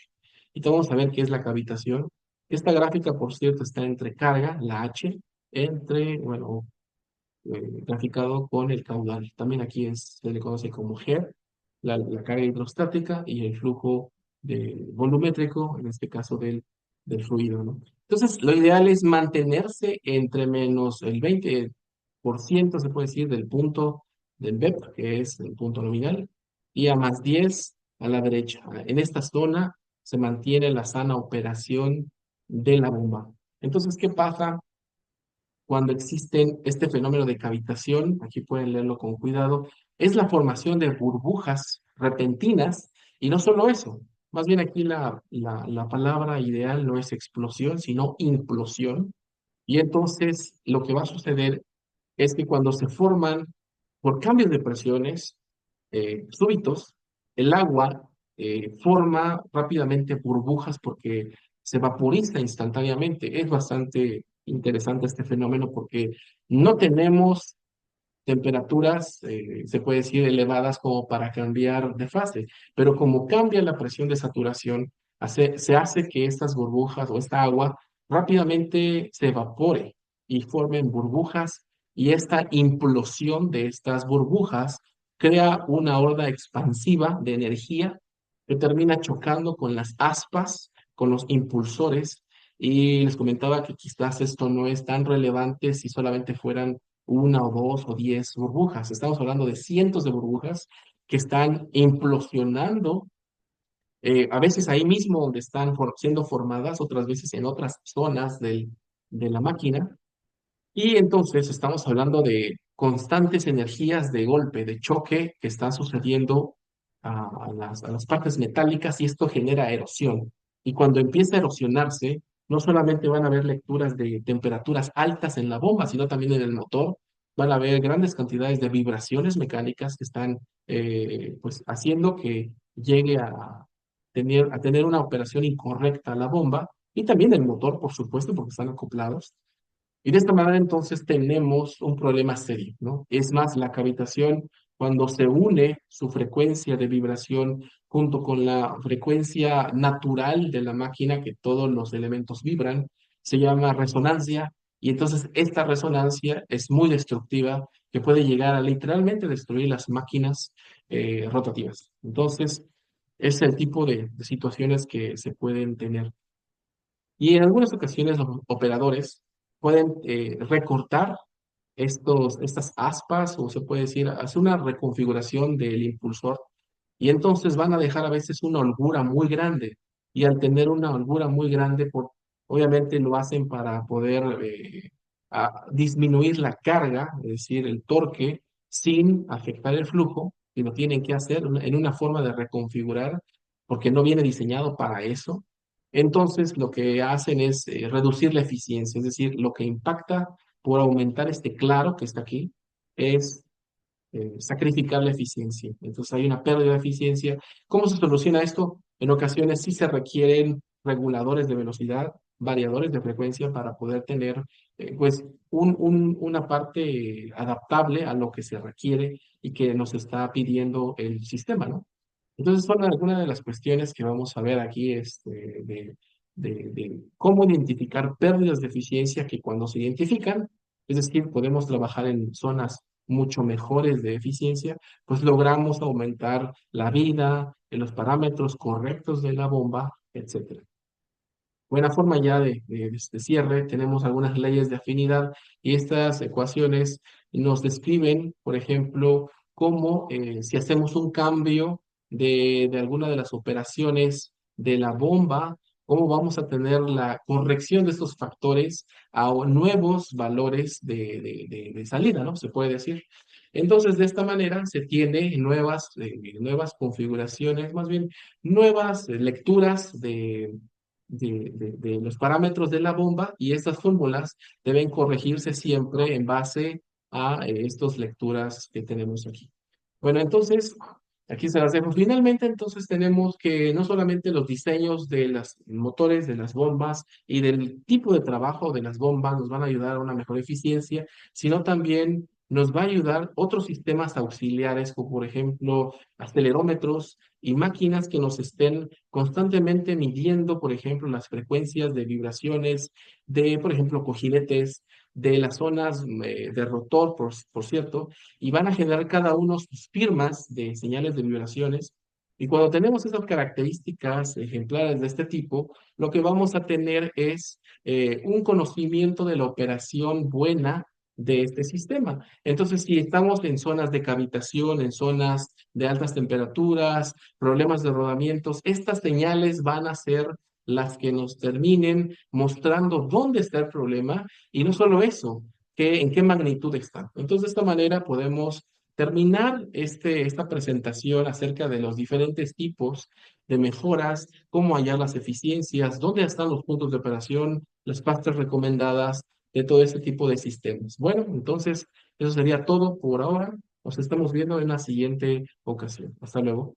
Y vamos a ver qué es la cavitación. Esta gráfica, por cierto, está entre carga, la H, bueno, graficado con el caudal. También aquí se le conoce como GER, la carga hidrostática y el flujo volumétrico, en este caso del fluido, ¿no? Entonces, lo ideal es mantenerse entre menos el 20%, se puede decir, del punto del BEP, que es el punto nominal, y a más 10 a la derecha. En esta zona se mantiene la sana operación de la bomba. Entonces, ¿qué pasa cuando existen este fenómeno de cavitación? Aquí pueden leerlo con cuidado, es la formación de burbujas repentinas, y no solo eso, más bien aquí la palabra ideal no es explosión, sino implosión, y entonces lo que va a suceder es que cuando se forman por cambios de presiones súbitos, el agua forma rápidamente burbujas porque se vaporiza instantáneamente. Es bastante interesante este fenómeno porque no tenemos temperaturas, se puede decir, elevadas como para cambiar de fase, pero como cambia la presión de saturación, se hace que estas burbujas o esta agua rápidamente se evapore y formen burbujas, y esta implosión de estas burbujas crea una horda expansiva de energía que termina chocando con las aspas, con los impulsores, y les comentaba que quizás esto no es tan relevante si solamente fueran una o dos o 10 burbujas. Estamos hablando de cientos de burbujas que están implosionando, a veces ahí mismo donde están siendo formadas, otras veces en otras zonas de la máquina. Y entonces estamos hablando de constantes energías de golpe, de choque que están sucediendo a las partes metálicas, y esto genera erosión. Y cuando empieza a erosionarse, no solamente van a haber lecturas de temperaturas altas en la bomba, sino también en el motor. Van a haber grandes cantidades de vibraciones mecánicas que están pues haciendo que llegue a tener una operación incorrecta la bomba, y también el motor, por supuesto, porque están acoplados. Y de esta manera entonces tenemos un problema serio, ¿no? Es más, la cavitación, cuando se une su frecuencia de vibración junto con la frecuencia natural de la máquina, que todos los elementos vibran, se llama resonancia. Y entonces esta resonancia es muy destructiva, que puede llegar a literalmente destruir las máquinas rotativas. Entonces, es el tipo de situaciones que se pueden tener. Y en algunas ocasiones los operadores pueden recortar estas aspas, o se puede decir, hacer una reconfiguración del impulsor, y entonces van a dejar a veces una holgura muy grande. Y al tener una holgura muy grande, obviamente lo hacen para poder disminuir la carga, es decir, el torque, sin afectar el flujo, y lo tienen que hacer en una forma de reconfigurar, porque no viene diseñado para eso. Entonces, lo que hacen es reducir la eficiencia, es decir, lo que impacta por aumentar este claro que está aquí es sacrificar la eficiencia. Entonces hay una pérdida de eficiencia. ¿Cómo se soluciona esto? En ocasiones sí se requieren reguladores de velocidad, variadores de frecuencia para poder tener pues una parte adaptable a lo que se requiere y que nos está pidiendo el sistema, ¿no? Entonces son algunas de las cuestiones que vamos a ver aquí, de cómo identificar pérdidas de eficiencia que cuando se identifican, es decir, podemos trabajar en zonas mucho mejores de eficiencia, pues logramos aumentar la vida en los parámetros correctos de la bomba, etcétera. buena forma ya de cierre. Tenemos algunas leyes de afinidad y estas ecuaciones nos describen, por ejemplo, cómo si hacemos un cambio de alguna de las operaciones de la bomba, cómo vamos a tener la corrección de estos factores a nuevos valores de salida, ¿no? Se puede decir. Entonces, de esta manera se tiene nuevas configuraciones, más bien nuevas lecturas de los parámetros de la bomba, y estas fórmulas deben corregirse siempre en base a estas lecturas que tenemos aquí. Bueno, entonces, aquí se las dejo. Finalmente, entonces tenemos que no solamente los diseños de los motores, de las bombas y del tipo de trabajo de las bombas nos van a ayudar a una mejor eficiencia, sino también nos va a ayudar otros sistemas auxiliares, como por ejemplo acelerómetros y máquinas que nos estén constantemente midiendo, por ejemplo, las frecuencias de vibraciones de, por ejemplo, cojinetes, de las zonas de rotor, por cierto, y van a generar cada uno sus firmas de señales de vibraciones. Y cuando tenemos esas características ejemplares de este tipo, lo que vamos a tener es un conocimiento de la operación buena de este sistema. Entonces, si estamos en zonas de cavitación, en zonas de altas temperaturas, problemas de rodamientos, estas señales van a ser las que nos terminen mostrando dónde está el problema y no solo eso, en qué magnitud está. Entonces, de esta manera podemos terminar esta presentación acerca de los diferentes tipos de mejoras, cómo hallar las eficiencias, dónde están los puntos de operación, las pastas recomendadas de todo ese tipo de sistemas. Bueno, entonces eso sería todo por ahora. Nos estamos viendo en la siguiente ocasión. Hasta luego.